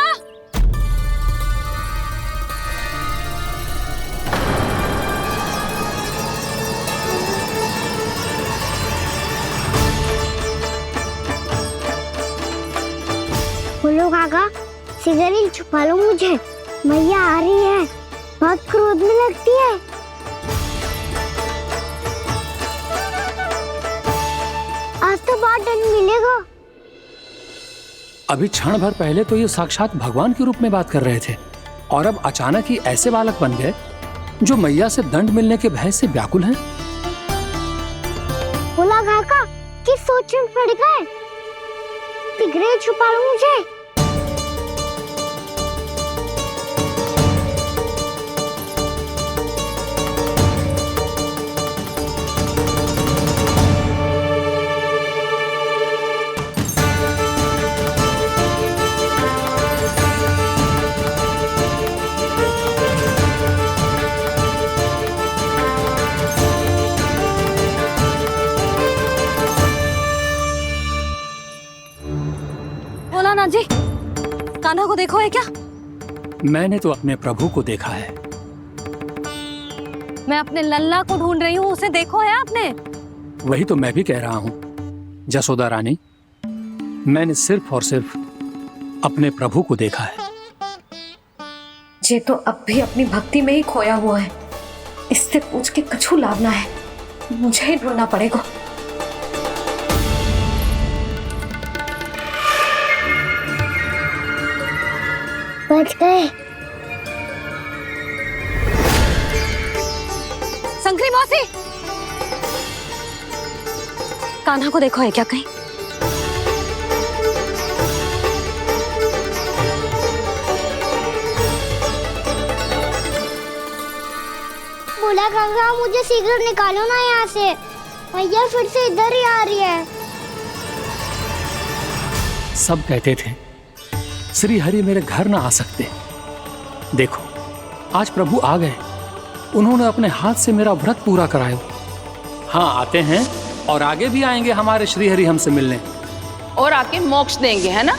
बोलो काका, सिगरेट छुपा लो मुझे, मैया आ रही है, बहुत क्रोध में लगती है। आज तो बहुत दंड मिलेगा। अभी क्षण भर पहले तो ये साक्षात भगवान के रूप में बात कर रहे थे, और अब अचानक ही ऐसे बालक बन गए जो मैया से दंड मिलने के भय से व्याकुल हैं। बोला काका, किस सोच में पड़ गए? सिगरेट छुपा लो मुझे। बोला ना जी, कान्हा को देखो है क्या? मैंने तो अपने प्रभु को देखा है। मैं अपने लल्ला को ढूंढ रही हूँ, उसे देखो है आपने? वही तो मैं भी कह रहा हूँ जसोदा रानी, मैंने सिर्फ और सिर्फ अपने प्रभु को देखा है। ये तो अब भी अपनी भक्ति में ही खोया हुआ है, इससे पूछ के कछु लाभ ना है, मुझे ही ढूंढना पड़ेगा। बच गए। संकरी मौसी, कान्हा को देखो है क्या कहीं? बोला काका, मुझे सिगरेट निकालो ना यहाँ से, भैया फिर से इधर ही आ रही है। सब कहते थे श्री हरि मेरे घर ना आ सकते। देखो आज प्रभु आ गए, उन्होंने अपने हाथ से मेरा व्रत पूरा कराया। हाँ, आते हैं और आगे भी आएंगे हमारे श्री हरि हमसे मिलने, और आके मोक्ष देंगे, है ना?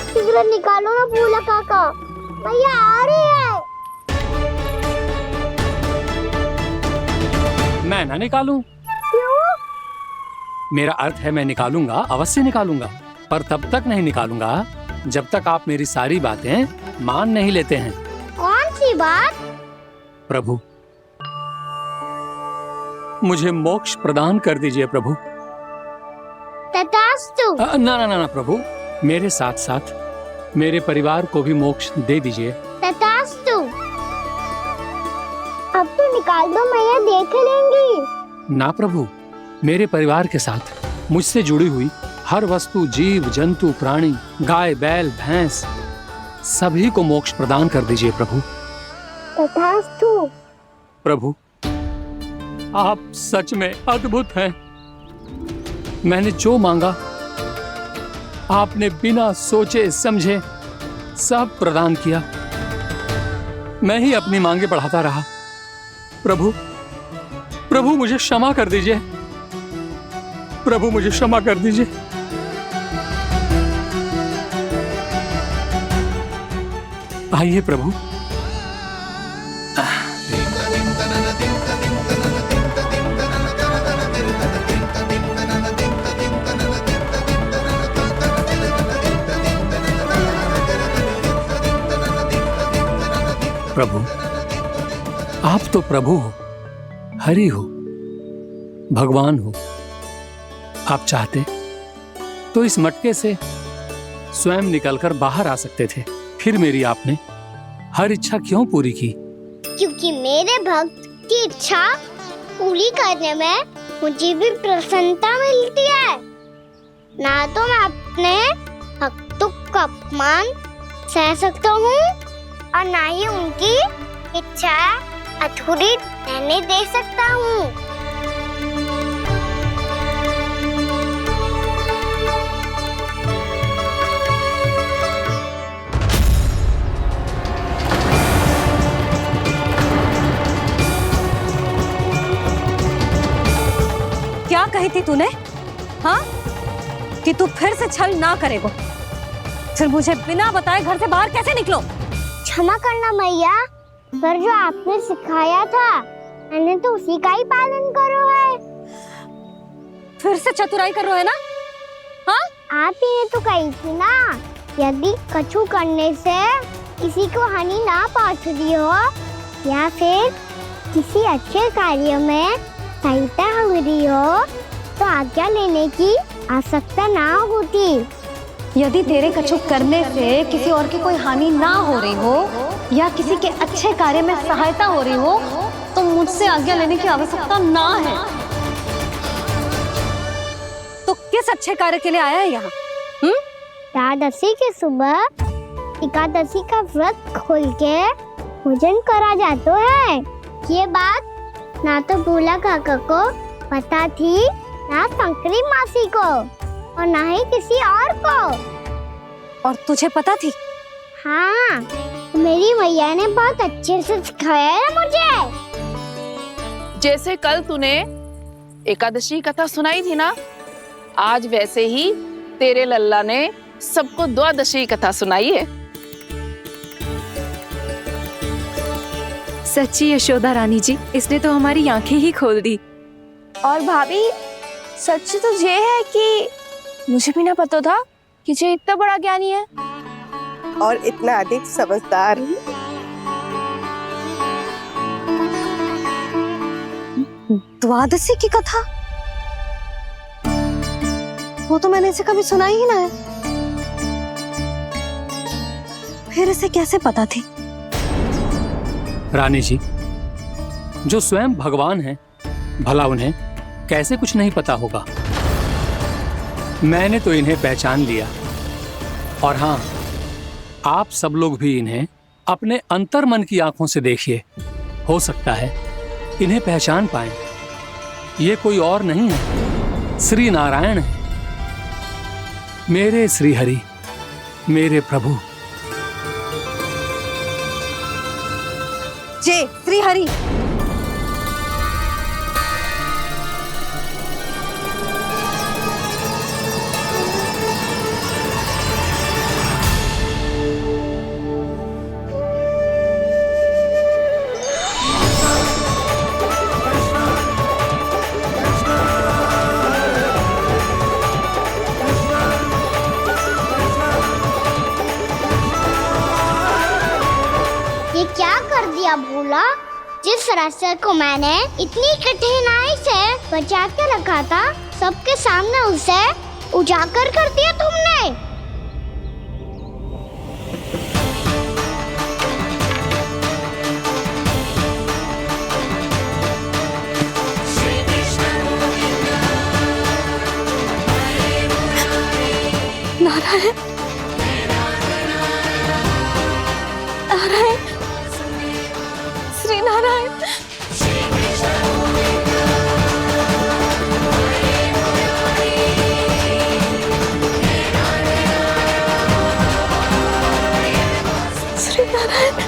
सिगरेट निकालो ना बोला काका, भैया आ रही है। मैं ना निकालूं? क्यों? मेरा अर्थ है मैं निकालूंगा, अवश्य निकालूंगा, पर तब तक नहीं निकालूंगा जब तक आप मेरी सारी बातें मान नहीं लेते हैं। कौन सी बात? प्रभु, मुझे मोक्ष प्रदान कर दीजिए प्रभु। तथास्तु। ना ना ना ना प्रभु, मेरे साथ साथ मेरे परिवार को भी मोक्ष दे दीजिए। तथास्तु। अब तो निकाल दो, मैया देख लेंगी। ना प्रभु, मेरे परिवार के साथ मुझसे जुड़ी हुई हर वस्तु, जीव जंतु, प्राणी, गाय बैल भैंस, सभी को मोक्ष प्रदान कर दीजिए प्रभु। तथास्तु। प्रभु, आप सच में अद्भुत हैं। मैंने जो मांगा आपने बिना सोचे समझे सब प्रदान किया। मैं ही अपनी मांगे बढ़ाता रहा। प्रभु, प्रभु मुझे क्षमा कर दीजिए। प्रभु मुझे क्षमा कर दीजिए। आइए प्रभु। प्रभु, आप तो प्रभु हो, हरि हो, भगवान हो। आप चाहते तो इस मटके से स्वयं निकलकर बाहर आ सकते थे, फिर मेरी आपने हर इच्छा क्यों पूरी की? क्योंकि मेरे भक्त की इच्छा पूरी करने में मुझे भी प्रसन्नता मिलती है। ना तो मैं अपने भक्तों का अपमान सह सकता हूँ और ना ही उनकी इच्छा अधूरी रहने दे सकता हूँ। क्या कही थी तूने? हाँ, कि तू फिर से छल ना करेगा। फिर मुझे बिना बताए घर से बाहर कैसे निकलो? क्षमा करना मैया, पर जो आपने सिखाया था मैंने तो उसी का ही पालन करो है। फिर से चतुराई कर रहे हो है ना? हाँ, आप ही ने तो कही थी ना, यदि कछु करने से किसी को हानि ना पहुंच रही हो या फिर किसी अच्छे कार्य में सहायता हो रही हो तो आज्ञा लेने की आवश्यकता ना होती। यदि तेरे कछु करने से किसी और की कोई हानि ना हो रही हो या किसी के अच्छे कार्य में सहायता हो रही हो तो मुझसे आज्ञा लेने की आवश्यकता ना है। तो किस अच्छे कार्य के लिए आया है यहाँ? द्वादशी के सुबह एकादशी का व्रत खोल के भोजन करा जाता है। ये बात ना तो भोला काका को पता थी, ना शंकरी मासी को और ना ही किसी और को। और तुझे पता थी? हाँ, मेरी मैया ने बहुत अच्छे से सिखाया है मुझे। जैसे कल तूने एकादशी कथा सुनाई थी ना, आज वैसे ही तेरे लल्ला ने सबको द्वादशी कथा सुनाई है। सच्ची यशोदा रानी जी, इसने तो हमारी आंखें ही खोल दी। और भाभी, सच तो ये है कि मुझे भी ना पता था कि ये इतना बड़ा ज्ञानी है और इतना अधिक समझदार। द्वादशी की कथा? वो तो मैंने इसे कभी सुना ही ना है। फिर इसे कैसे पता थी? रानी जी, जो स्वयं भगवान हैं, भला उन्हें कैसे कुछ नहीं पता होगा? मैंने तो इन्हें पहचान लिया। और हाँ, आप सब लोग भी इन्हें अपने अंतर्मन की आंखों से देखिए, हो सकता है इन्हें पहचान पाएं। ये कोई और नहीं है, श्री नारायण है, मेरे श्री हरि, मेरे प्रभु। जय श्री हरि। ये क्या कर दिया भोला? जिस रास्ते को मैंने इतनी कठिनाई से बचा के रखा था, सबके सामने उसे उजागर कर दिया तुमने। नारायण, नारायण, श्री नारायण। श्री नारायण।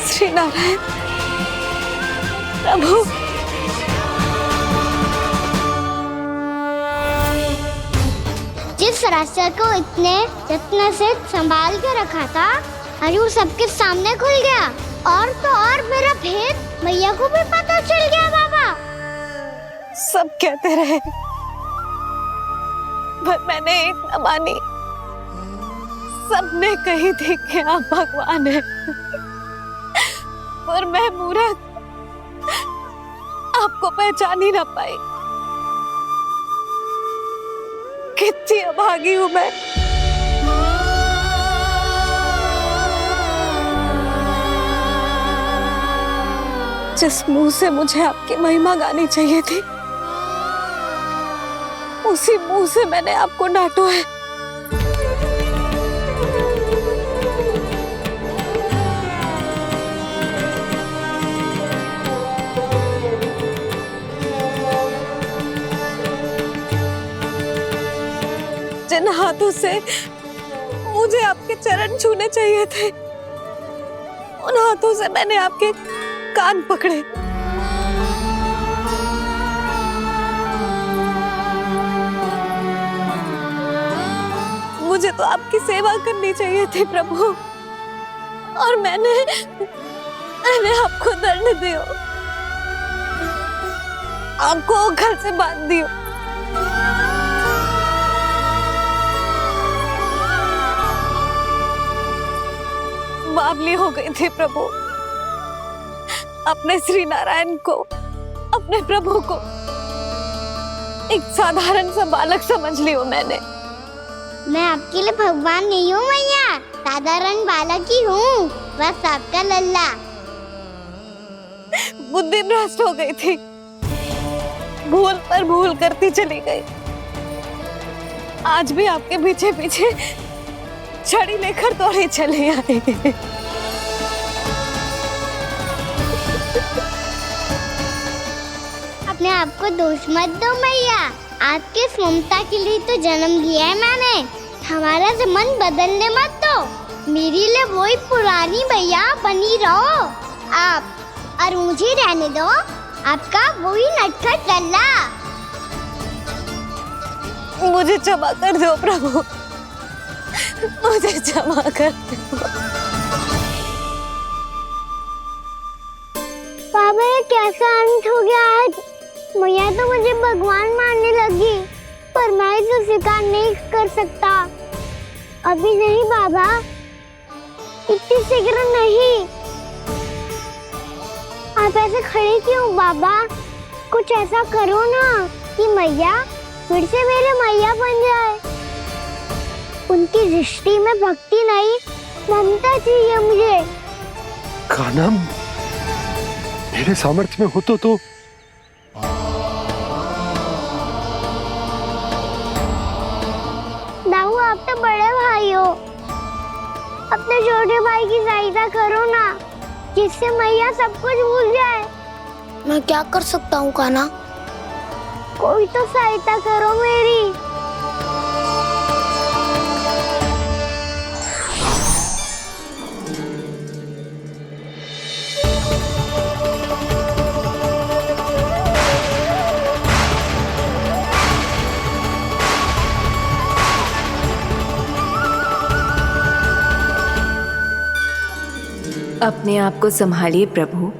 श्री नारायण प्रभु। जिस रास्ते को इतने यत्न से संभाल के रखा था, आज वो सबके सामने खुल गया। और तो और मेरा भेद मैया को भी पता चल गया बाबा। सब कहते रहे पर मैंने एक न मानी। सबने कही थी कि आप भगवान हैं, पर मैं मूर्ख आपको पहचान ही ना पाई। कितनी अभागी हूँ मैं। जिस मुंह से मुझे आपकी महिमा गानी चाहिए थी, उसी मुंह से मैंने आपको डांटा है। जिन हाथों से मुझे आपके चरण छूने चाहिए थे, उन हाथों से मैंने आपके कान पकड़े। मुझे तो आपकी सेवा करनी चाहिए थी प्रभु, और मैंने आपको दंड दियो, आपको घर से बांध दियो। बावली हो गई थी प्रभु। अपने श्री नारायण को, अपने प्रभु को एक साधारण सा बालक समझ लियो मैंने। मैं आपके लिए भगवान नहीं हूँ मैया, साधारण बालक ही हूँ, बस आपका लल्ला। बुद्धि भ्रष्ट हो गई थी, भूल पर भूल करती चली गई। आज भी आपके पीछे पीछे छड़ी लेकर दौड़े चले आए। अपने आप को दोष मत दो मैया, आपके ममता के लिए तो जन्म लिया है मैंने। हमारा से मन बदलने मत दो। मेरे लिए वही पुरानी मैया बनी रहो आप, और मुझे रहने दो आपका वही नटखट लल्ला। मुझे क्षमा कर दो प्रभु, मुझे क्षमा कर दो। बाबा ये कैसा अंत हो गया आज? मैया तो मुझे भगवान मानने लगी, पर मैं इसे स्वीकार नहीं कर सकता। अभी नहीं बाबा, इतनी शीघ्र नहीं। आप ऐसे खड़े क्यों बाबा? कुछ ऐसा करो ना कि मैया फिर से मेरे मैया बन जाए। उनकी दृष्टि में भक्ति नहीं, ममता चाहिए मुझे। कान्हा, मेरे सामर्थ्य में हो तो दाऊ, आप तो बड़े भाई हो, अपने छोटे भाई की सहायता करो ना, जिससे मैया सब कुछ भूल जाए। मैं क्या कर सकता हूँ कान्हा? कोई तो सहायता करो मेरी। अपने आप को संभालिए प्रभु।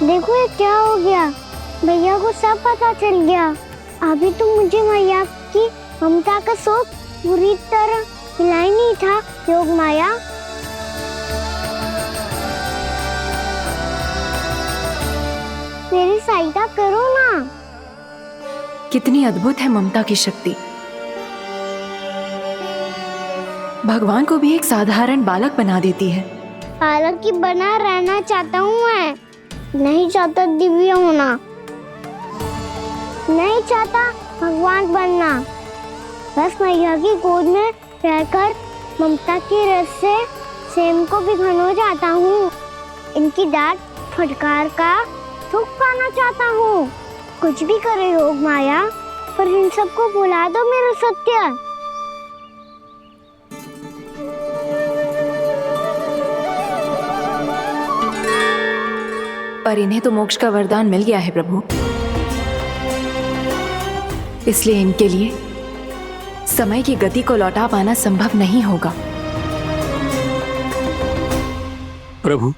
देखो ये क्या हो गया, भैया को सब पता चल गया। अभी तो मुझे मैया की ममता का शौक पूरी तरह हिला ही नहीं था। योग माया, मेरी सहायता करो ना। कितनी अद्भुत है ममता की शक्ति। भगवान को भी एक साधारण बालक बना देती है। बालक की बना रहना चाहता हूँ मैं, नहीं चाहता दिव्य होना, नहीं चाहता भगवान बनना। बस मैया की गोद में रहकर ममता की रस से सेम को भी घन हो जाता हूँ। इनकी डांट फटकार का सुख पाना चाहता हूँ। कुछ भी करे योग माया, पर इन सबको भुला दो मेरा सत्य। पर इन्हें तो मोक्ष का वरदान मिल गया है प्रभु, इसलिए इनके लिए समय की गति को लौटा पाना संभव नहीं होगा। प्रभु,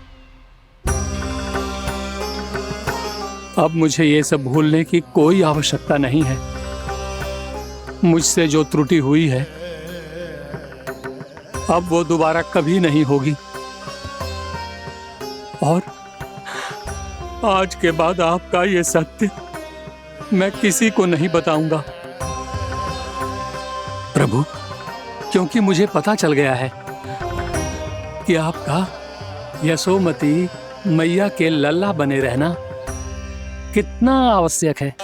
अब मुझे ये सब भूलने की कोई आवश्यकता नहीं है। मुझसे जो त्रुटि हुई है अब वो दोबारा कभी नहीं होगी, और आज के बाद आपका ये सत्य मैं किसी को नहीं बताऊंगा प्रभु, क्योंकि मुझे पता चल गया है कि आपका यशोमती मैया के लल्ला बने रहना कितना आवश्यक है।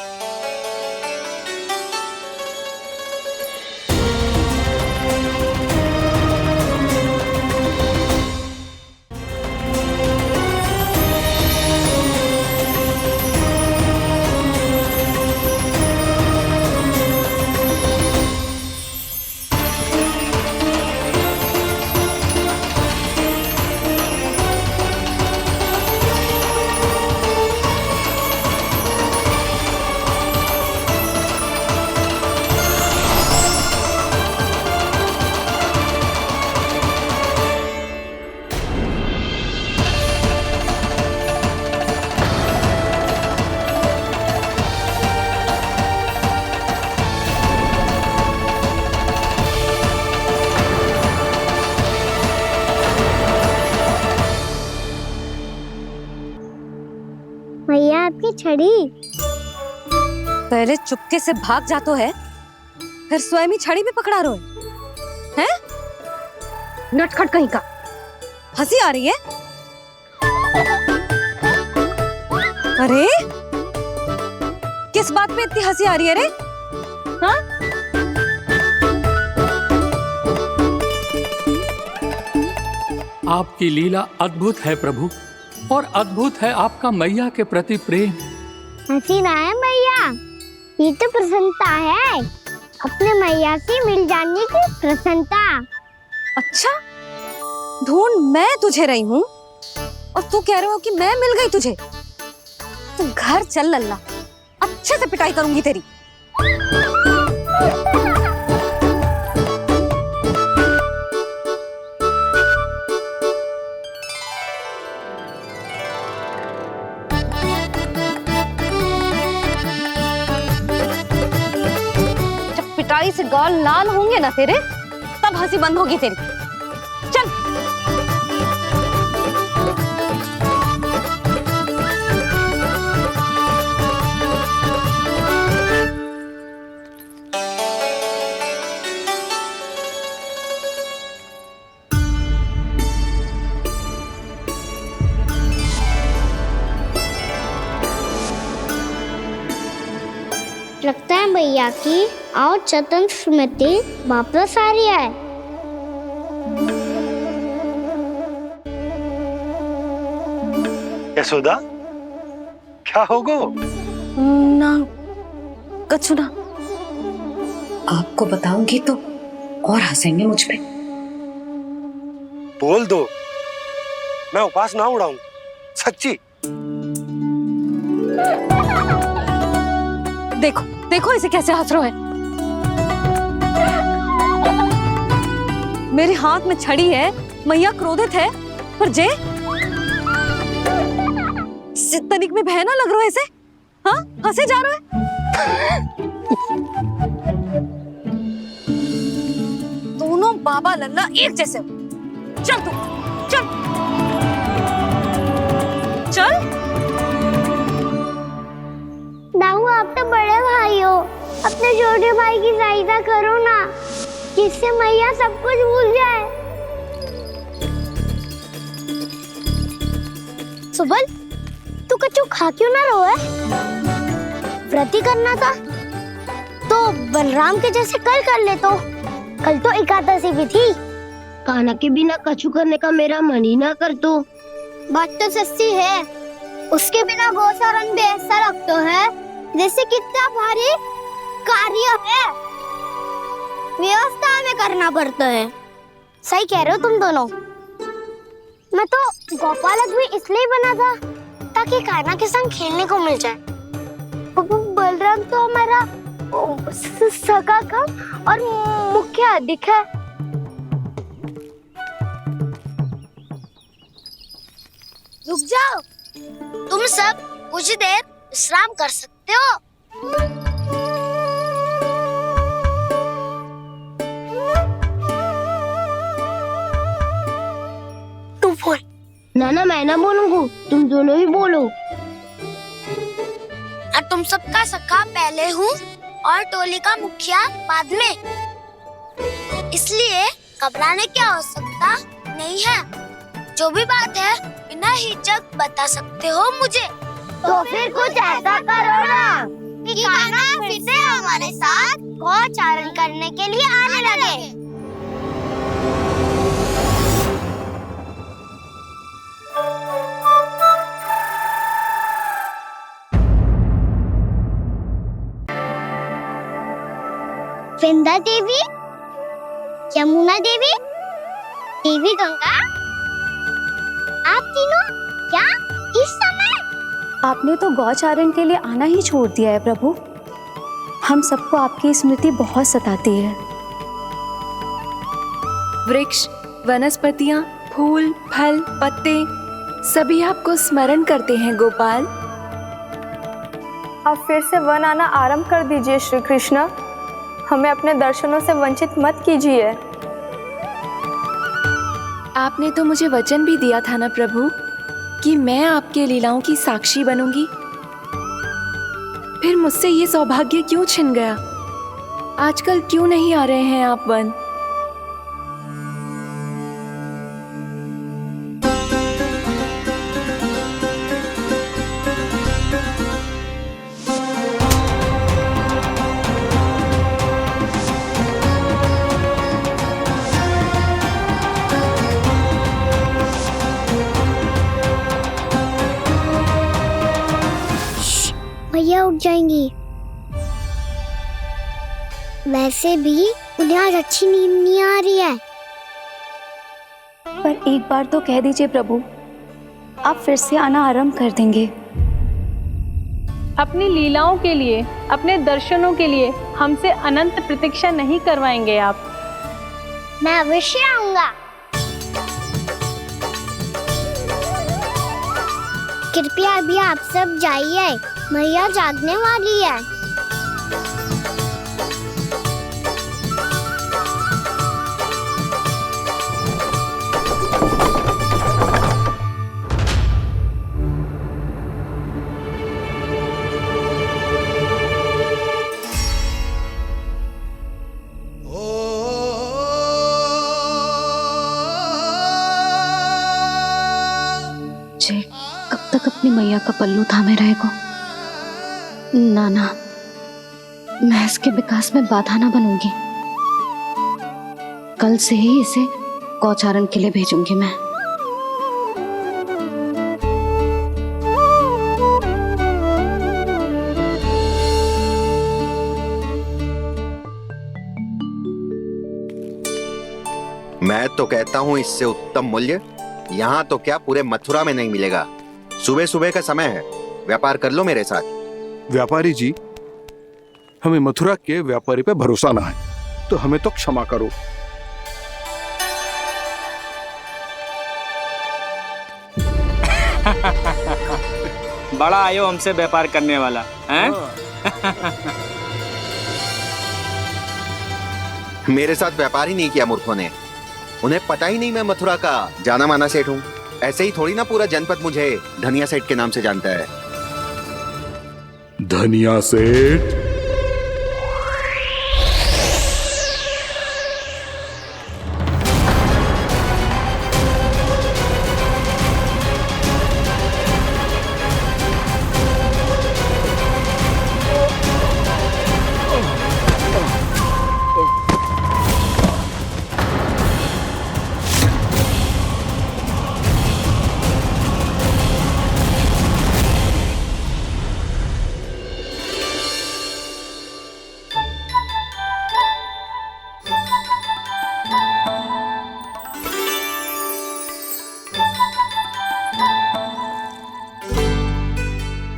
मैया आपकी छड़ी। पहले चुपके से भाग जातो है, फिर स्वयं ही छड़ी भी पकड़ा रहे हैं? नटखट कहीं का। हंसी आ रही है? अरे किस बात पे इतनी हंसी आ रही है रे? हाँ? आपकी लीला अद्भुत है प्रभु, और अद्भुत है आपका मैया के प्रति प्रेम। हंसी ना है मैया, ये तो प्रसन्नता है, अपने मैया से मिल जाने की प्रसन्नता। अच्छा, ढूंढ मैं तुझे रही हूँ और तू कह रहे हो कि मैं मिल गई तुझे। तू घर चल लल्ला, अच्छे से पिटाई करूंगी तेरी। पिटाई से गाल लाल होंगे ना तेरे, तब हंसी बंद होगी तेरी। चल। लगता है भैया की और चतन स्मृति वापस आ रही है। यशोदा, क्या होगो? ना कछु ना। आपको बताऊंगी तो और हंसेंगे मुझ पे। बोल दो, मैं उपास ना उड़ाऊं, सच्ची। देखो देखो इसे कैसे हंस रहा है। मेरे हाथ में छड़ी है, मैया क्रोधित है, पर जे तनिक में भय ना लग रहा है इसे। हाँ, हंसे जा रहा है। दोनों बाबा लल्ला एक जैसे हो। चल तू, चल चल। दाऊ, आप तो बड़े भाई हो, अपने छोटे भाई की सहायता करो ना, जिससे मैया सब कुछ भूल जाए। सुबल, तू कच्चू खा क्यों ना रहो है? व्रत ही करना था तो बलराम के जैसे कल कर ले। तो कल तो एकादशी भी थी। खाना के बिना कछु करने का मेरा मन ही ना कर। तो बात तो सच्ची है, उसके बिना गौचारण भी ऐसा लगता है जैसे कितना भारी कार्य है, व्यवस्था में करना पड़ता है। सही कह रहे हो तुम दोनों। मैं तो गोपालक भी इसलिए बना था ताकि कान्हा के संग खेलने को मिल जाए। बलराम तो हमारा सगा कम और मुख्य अधिक है। रुक जाओ, तुम सब कुछ देर विश्राम कर सकते हो। तू बोल। ना मैं ना बोलूंगा, तुम दोनों ही बोलो। और तुम सबका सखा पहले हूँ और टोली का मुखिया बाद में, इसलिए घबराने की आवश्यकता नहीं है। जो भी बात है बिना हिचक बता सकते हो मुझे। तो फिर कुछ ऐसा करो ना कि कान्हा फिर से हमारे साथ गौचारण करने के लिए आने लगे। वृंदा देवी, यमुना देवी, देवी गंगा, आप तीनों क्या इस समय? आपने तो गौचारण के लिए आना ही छोड़ दिया है प्रभु। हम सबको आपकी स्मृति बहुत सताती है। वृक्ष, वनस्पतियां, फूल, फल, पत्ते सभी आपको स्मरण करते हैं गोपाल। अब फिर से वन आना आरंभ कर दीजिए श्री कृष्ण। हमें अपने दर्शनों से वंचित मत कीजिए। आपने तो मुझे वचन भी दिया था ना प्रभु कि मैं आपके लीलाओं की साक्षी बनूंगी। फिर मुझसे ये सौभाग्य क्यों छिन गया? आजकल क्यों नहीं आ रहे हैं आप वन? भैया उठ जाएंगी। वैसे भी उन्हें आज अच्छी नींद नहीं आ रही है। पर एक बार तो कह दीजिए प्रभु, आप फिर से आना आरंभ कर देंगे। अपनी लीलाओं के लिए, अपने दर्शनों के लिए हमसे अनंत प्रतीक्षा नहीं करवाएंगे आप? मैं अवश्य आऊंगा। कृपया अभी आप सब जाइए, मैया जागने वाली है। जे कब तक अपनी मैया का पल्लू थामे रहेगा? ना, मैं इसके विकास में बाधा ना बनूंगी। कल से ही इसे गौचारण के लिए भेजूंगी मैं। मैं तो कहता हूँ इससे उत्तम मूल्य यहाँ तो क्या पूरे मथुरा में नहीं मिलेगा। सुबह सुबह का समय है, व्यापार कर लो मेरे साथ। व्यापारी जी, हमें मथुरा के व्यापारी पे भरोसा ना है, तो हमें तो क्षमा करो। बड़ा आयो हमसे व्यापार करने वाला हैं? मेरे साथ व्यापार ही नहीं किया मूर्खों ने। उन्हें पता ही नहीं मैं मथुरा का जाना माना सेठ हूँ। ऐसे ही थोड़ी ना पूरा जनपद मुझे धनिया सेठ के नाम से जानता है। धनिया सेठ?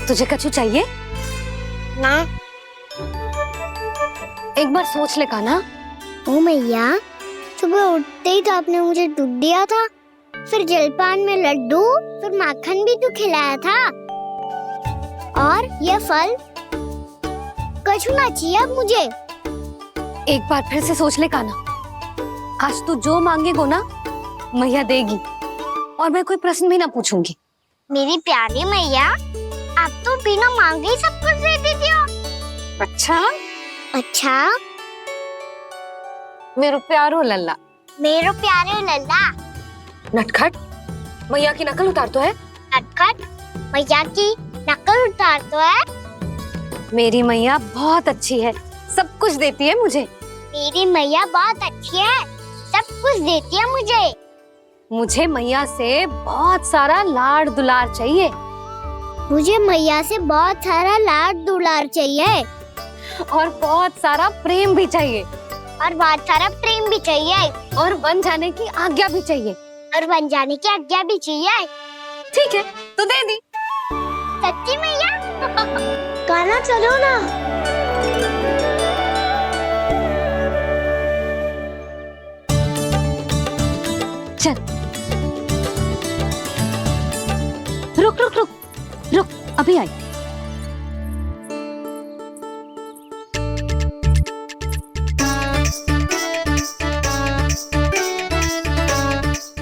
तुझे कछु चाहिए? ना। एक बार सोच ले कान्हा। ओ मैया, सुबह उठते ही तो आपने मुझे दूध दिया था, फिर जलपान में लड्डू, फिर माखन भी तो खिलाया था। और ये फल कछु ना चाहिए अब मुझे। एक बार फिर से सोच ले कान्हा। आज तू जो मांगेगो ना मैया देगी, और मैं कोई प्रश्न भी ना पूछूंगी। मेरी प्यारी मैया, आप तो बिना मांगे ही सब कुछ दे देती हो। अच्छा अच्छा, मेरो प्यारो लल्ला। मेरो प्यारे लल्ला। नटखट, मैया की नकल उतार तो है। नटखट, मैया की नकल उतार तो है। मेरी मैया बहुत अच्छी है, सब कुछ देती है मुझे। मेरी मैया बहुत अच्छी है, सब कुछ देती है मुझे। मुझे मैया से बहुत सारा लाड दुलार चाहिए। मुझे मैया से बहुत सारा लाड दुलार चाहिए। और बहुत सारा प्रेम भी चाहिए। और बहुत सारा प्रेम भी चाहिए। और बन जाने की आज्ञा भी चाहिए। और बन जाने की आज्ञा भी चाहिए। ठीक है, तो दे दी। सच्ची मैया? कान्हा चलो ना। चल। रुक रुक रुक रुक, अभी आई।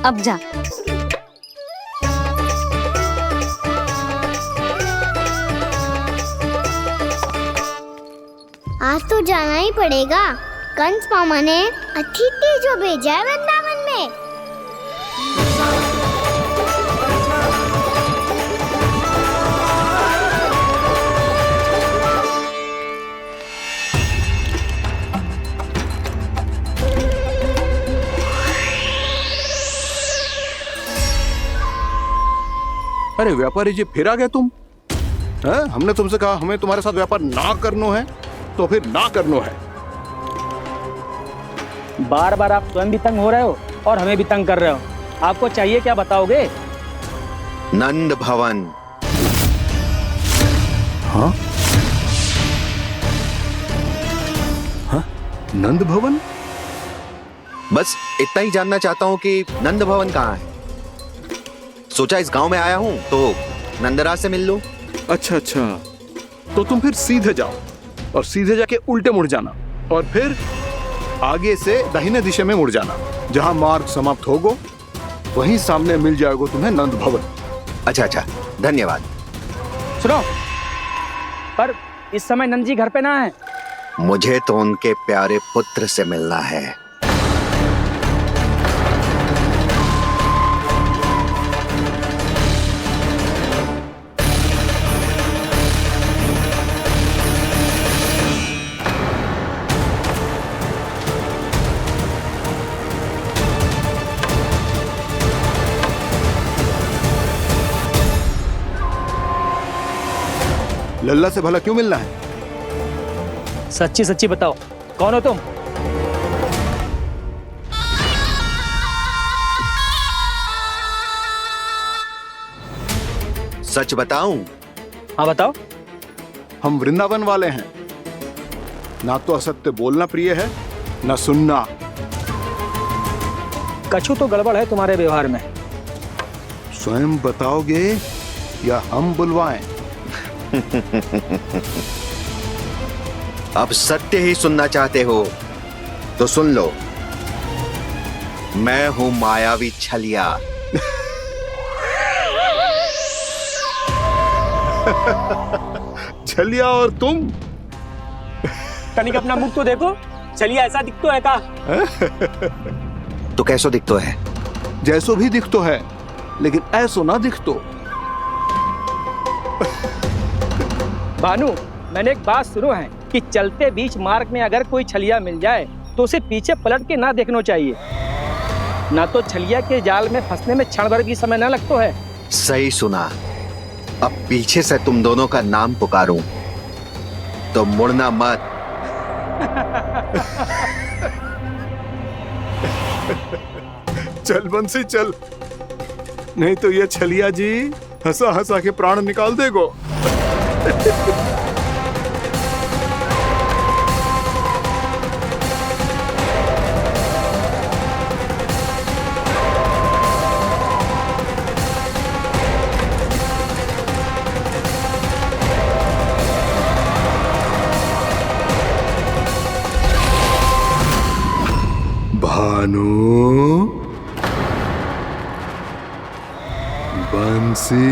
अब जा। आज तो जाना ही पड़ेगा। कंस मामा ने अतिथि जो भेजा है वृंदावन में। अरे व्यापारी जी, फिर आ गए तुम? हैं? हमने तुमसे कहा हमें तुम्हारे साथ व्यापार ना करना है, तो फिर ना करना है। बार बार आप स्वयं भी तंग हो रहे हो और हमें भी तंग कर रहे हो। आपको चाहिए क्या बताओगे? नंद भवन। हाँ? हाँ? नंद भवन? बस इतना ही जानना चाहता हूँ कि नंद भवन कहाँ है। सोचा इस गांव में आया हूँ तो नंदराज से मिल लूं। अच्छा अच्छा, तो तुम फिर सीधे जाओ और सीधे जाके उल्टे मुड़ जाना, और फिर आगे से दाहिने दिशा में मुड़ जाना। जहाँ मार्ग समाप्त होगा वहीं सामने मिल जाएगा तुम्हें नंद भवन। अच्छा अच्छा, धन्यवाद। सुनो, पर इस समय नंद जी घर पे ना है। मुझे तो उनके प्यारे पुत्र से मिलना है। लल्ला से भला क्यों मिलना है? सच्ची सच्ची बताओ, कौन हो तुम? सच बताऊं? हाँ बताओ। हम वृंदावन वाले हैं। ना तो असत्य बोलना प्रिय है, ना सुनना। कछु तो गड़बड़ है तुम्हारे व्यवहार में। स्वयं बताओगे या हम बुलवाएं? अब सत्य ही सुनना चाहते हो तो सुन लो। मैं हूं मायावी छलिया। छलिया और तुम? तनिक अपना मुख तो देखो, चलिए ऐसा दिखतो है का? तो कैसो दिखतो है? जैसो भी दिखतो है, लेकिन ऐसो ना दिखतो। भानु, मैंने एक बात सुनो है कि चलते बीच मार्ग में अगर कोई छलिया मिल जाए तो उसे पीछे पलट के ना देखना चाहिए, ना तो छलिया के जाल में फंसने में क्षण भर भी समय ना लगता है। सही सुना। अब पीछे से तुम दोनों का नाम पुकारूं तो मुड़ना मत। चल बंसी चल, नहीं तो ये छलिया जी हंसा हंसा के प्राण निकाल देगो। भानु, बंसी।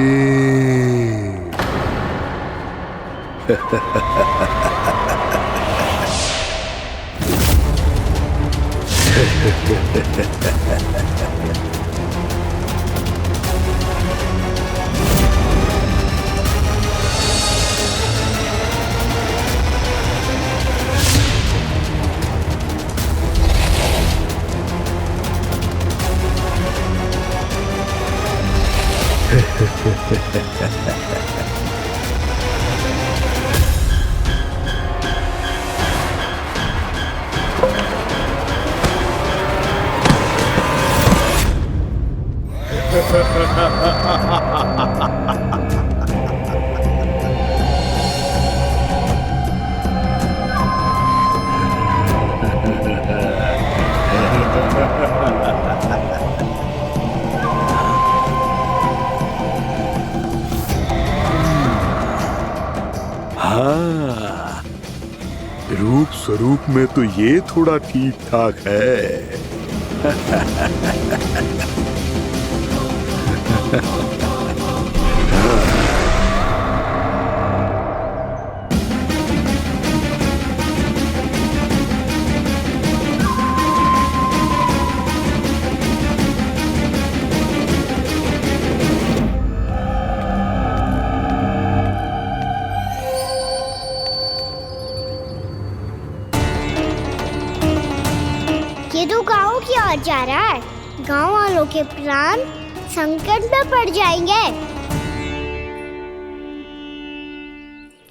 हाँ, रूप स्वरूप में तो ये थोड़ा ठीक ठाक है। ये तो गाँव की ओर जा रहा है। गाँव वालों के प्राण संकट में पड़ जाएंगे।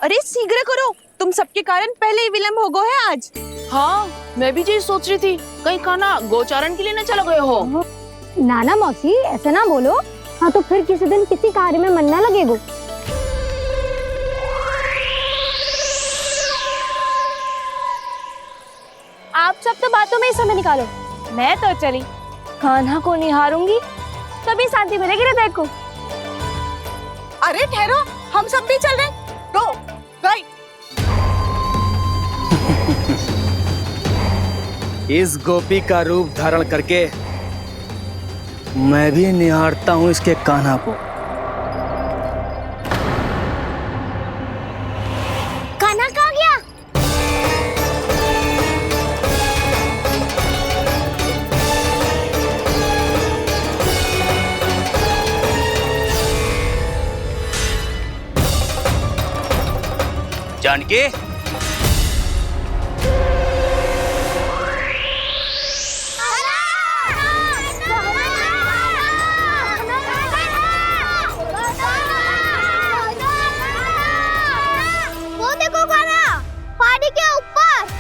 अरे शीघ्र करो, तुम सबके कारण पहले ही विलम्ब हो गए है आज। हाँ, मैं भी यही सोच रही थी, कहीं खाना गोचारण के लिए न चले गए हो। नाना मौसी ऐसे ना बोलो। हाँ तो फिर किसी दिन किसी कार्य में मन ना लगेगा। आप सब तो बातों में ही समय निकालो। मैं तो चली कान्हा को निहारूंगी, तभी शांति मिलेगी हृदय को। अरे ठहरो, हम सब भी चल रहे। रो, गई। इस गोपी का रूप धारण करके मैं भी निहारता हूँ इसके कान्हा को। कान्हा कहाँ गया? जानकी, वो देखो कान्हा, पहाड़ी के ऊपर।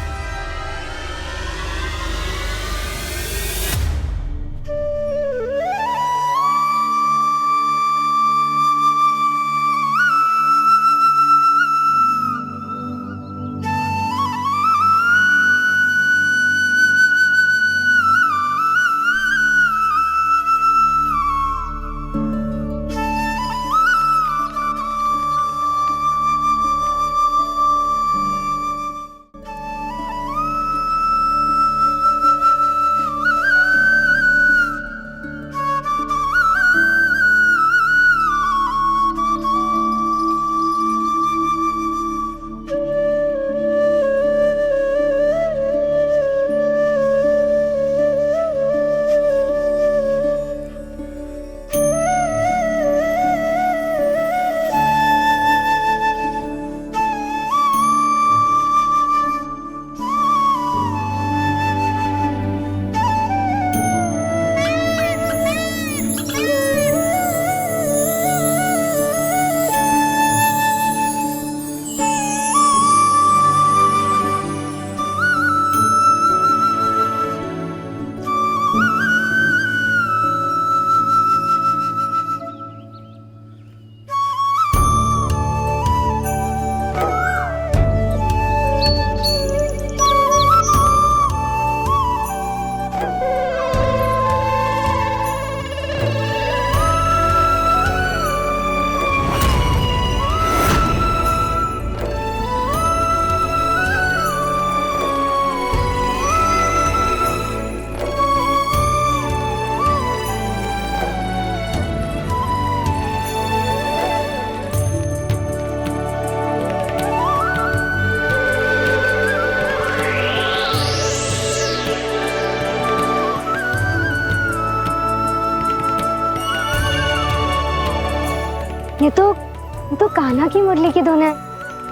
कान्हा की मुरली की धुन है।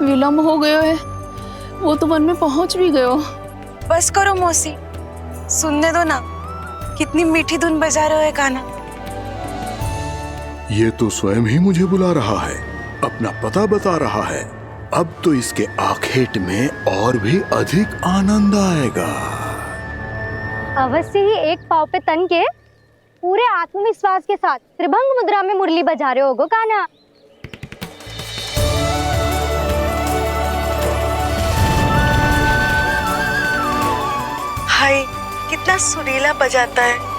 विलम्ब हो गयो है, वो तो वन में पहुंच भी गयो। बस करो मौसी, सुनने दो ना, कितनी मीठी धुन बजा रहे हो कान्हा। ये तो स्वयं ही मुझे बुला रहा है, अपना पता बता रहा है। अब तो इसके आखेट में और भी अधिक आनंद आएगा। अवश्य ही एक पाँव पे तन के पूरे आत्मविश्वास के साथ त्रिभंग मुद्रा में मुरली बजा रहे होगो कान्हा। हाय, कितना सुरीला बजाता है।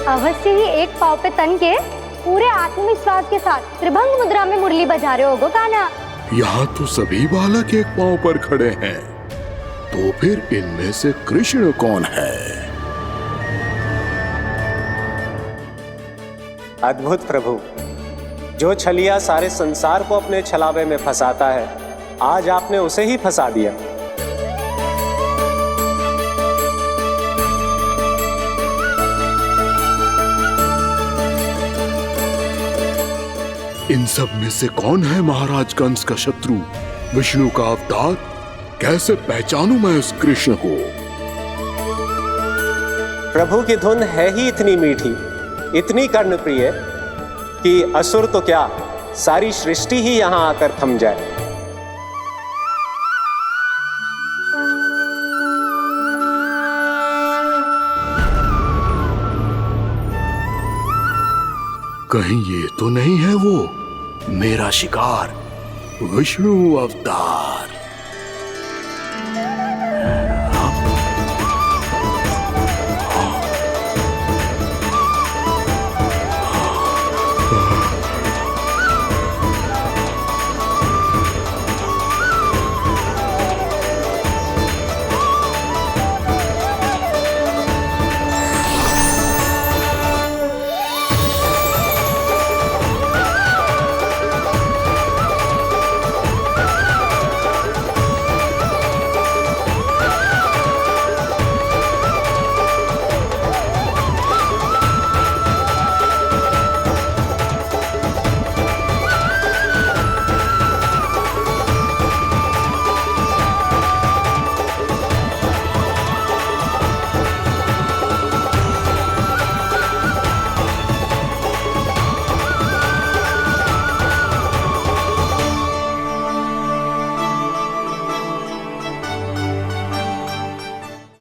अवश्य ही एक पाँव पे तन के पूरे आत्मविश्वास के साथ त्रिभंग मुद्रा में मुरली बजा रहे होगो कान्हा। यहाँ तो सभी बालक एक पांव पर खड़े हैं, तो फिर इनमें से कृष्ण कौन है? अद्भुत प्रभु, जो छलिया सारे संसार को अपने छलावे में फंसाता है, आज आपने उसे ही फंसा दिया। इन सब में से कौन है महाराज कंस का शत्रु, विष्णु का अवतार? कैसे पहचानूं मैं उस कृष्ण को? प्रभु की धुन है ही इतनी मीठी, इतनी कर्णप्रिय कि असुर तो क्या, सारी सृष्टि ही यहाँ आकर थम जाए। कहीं ये तो नहीं है वो मेरा शिकार विष्णु अवतार?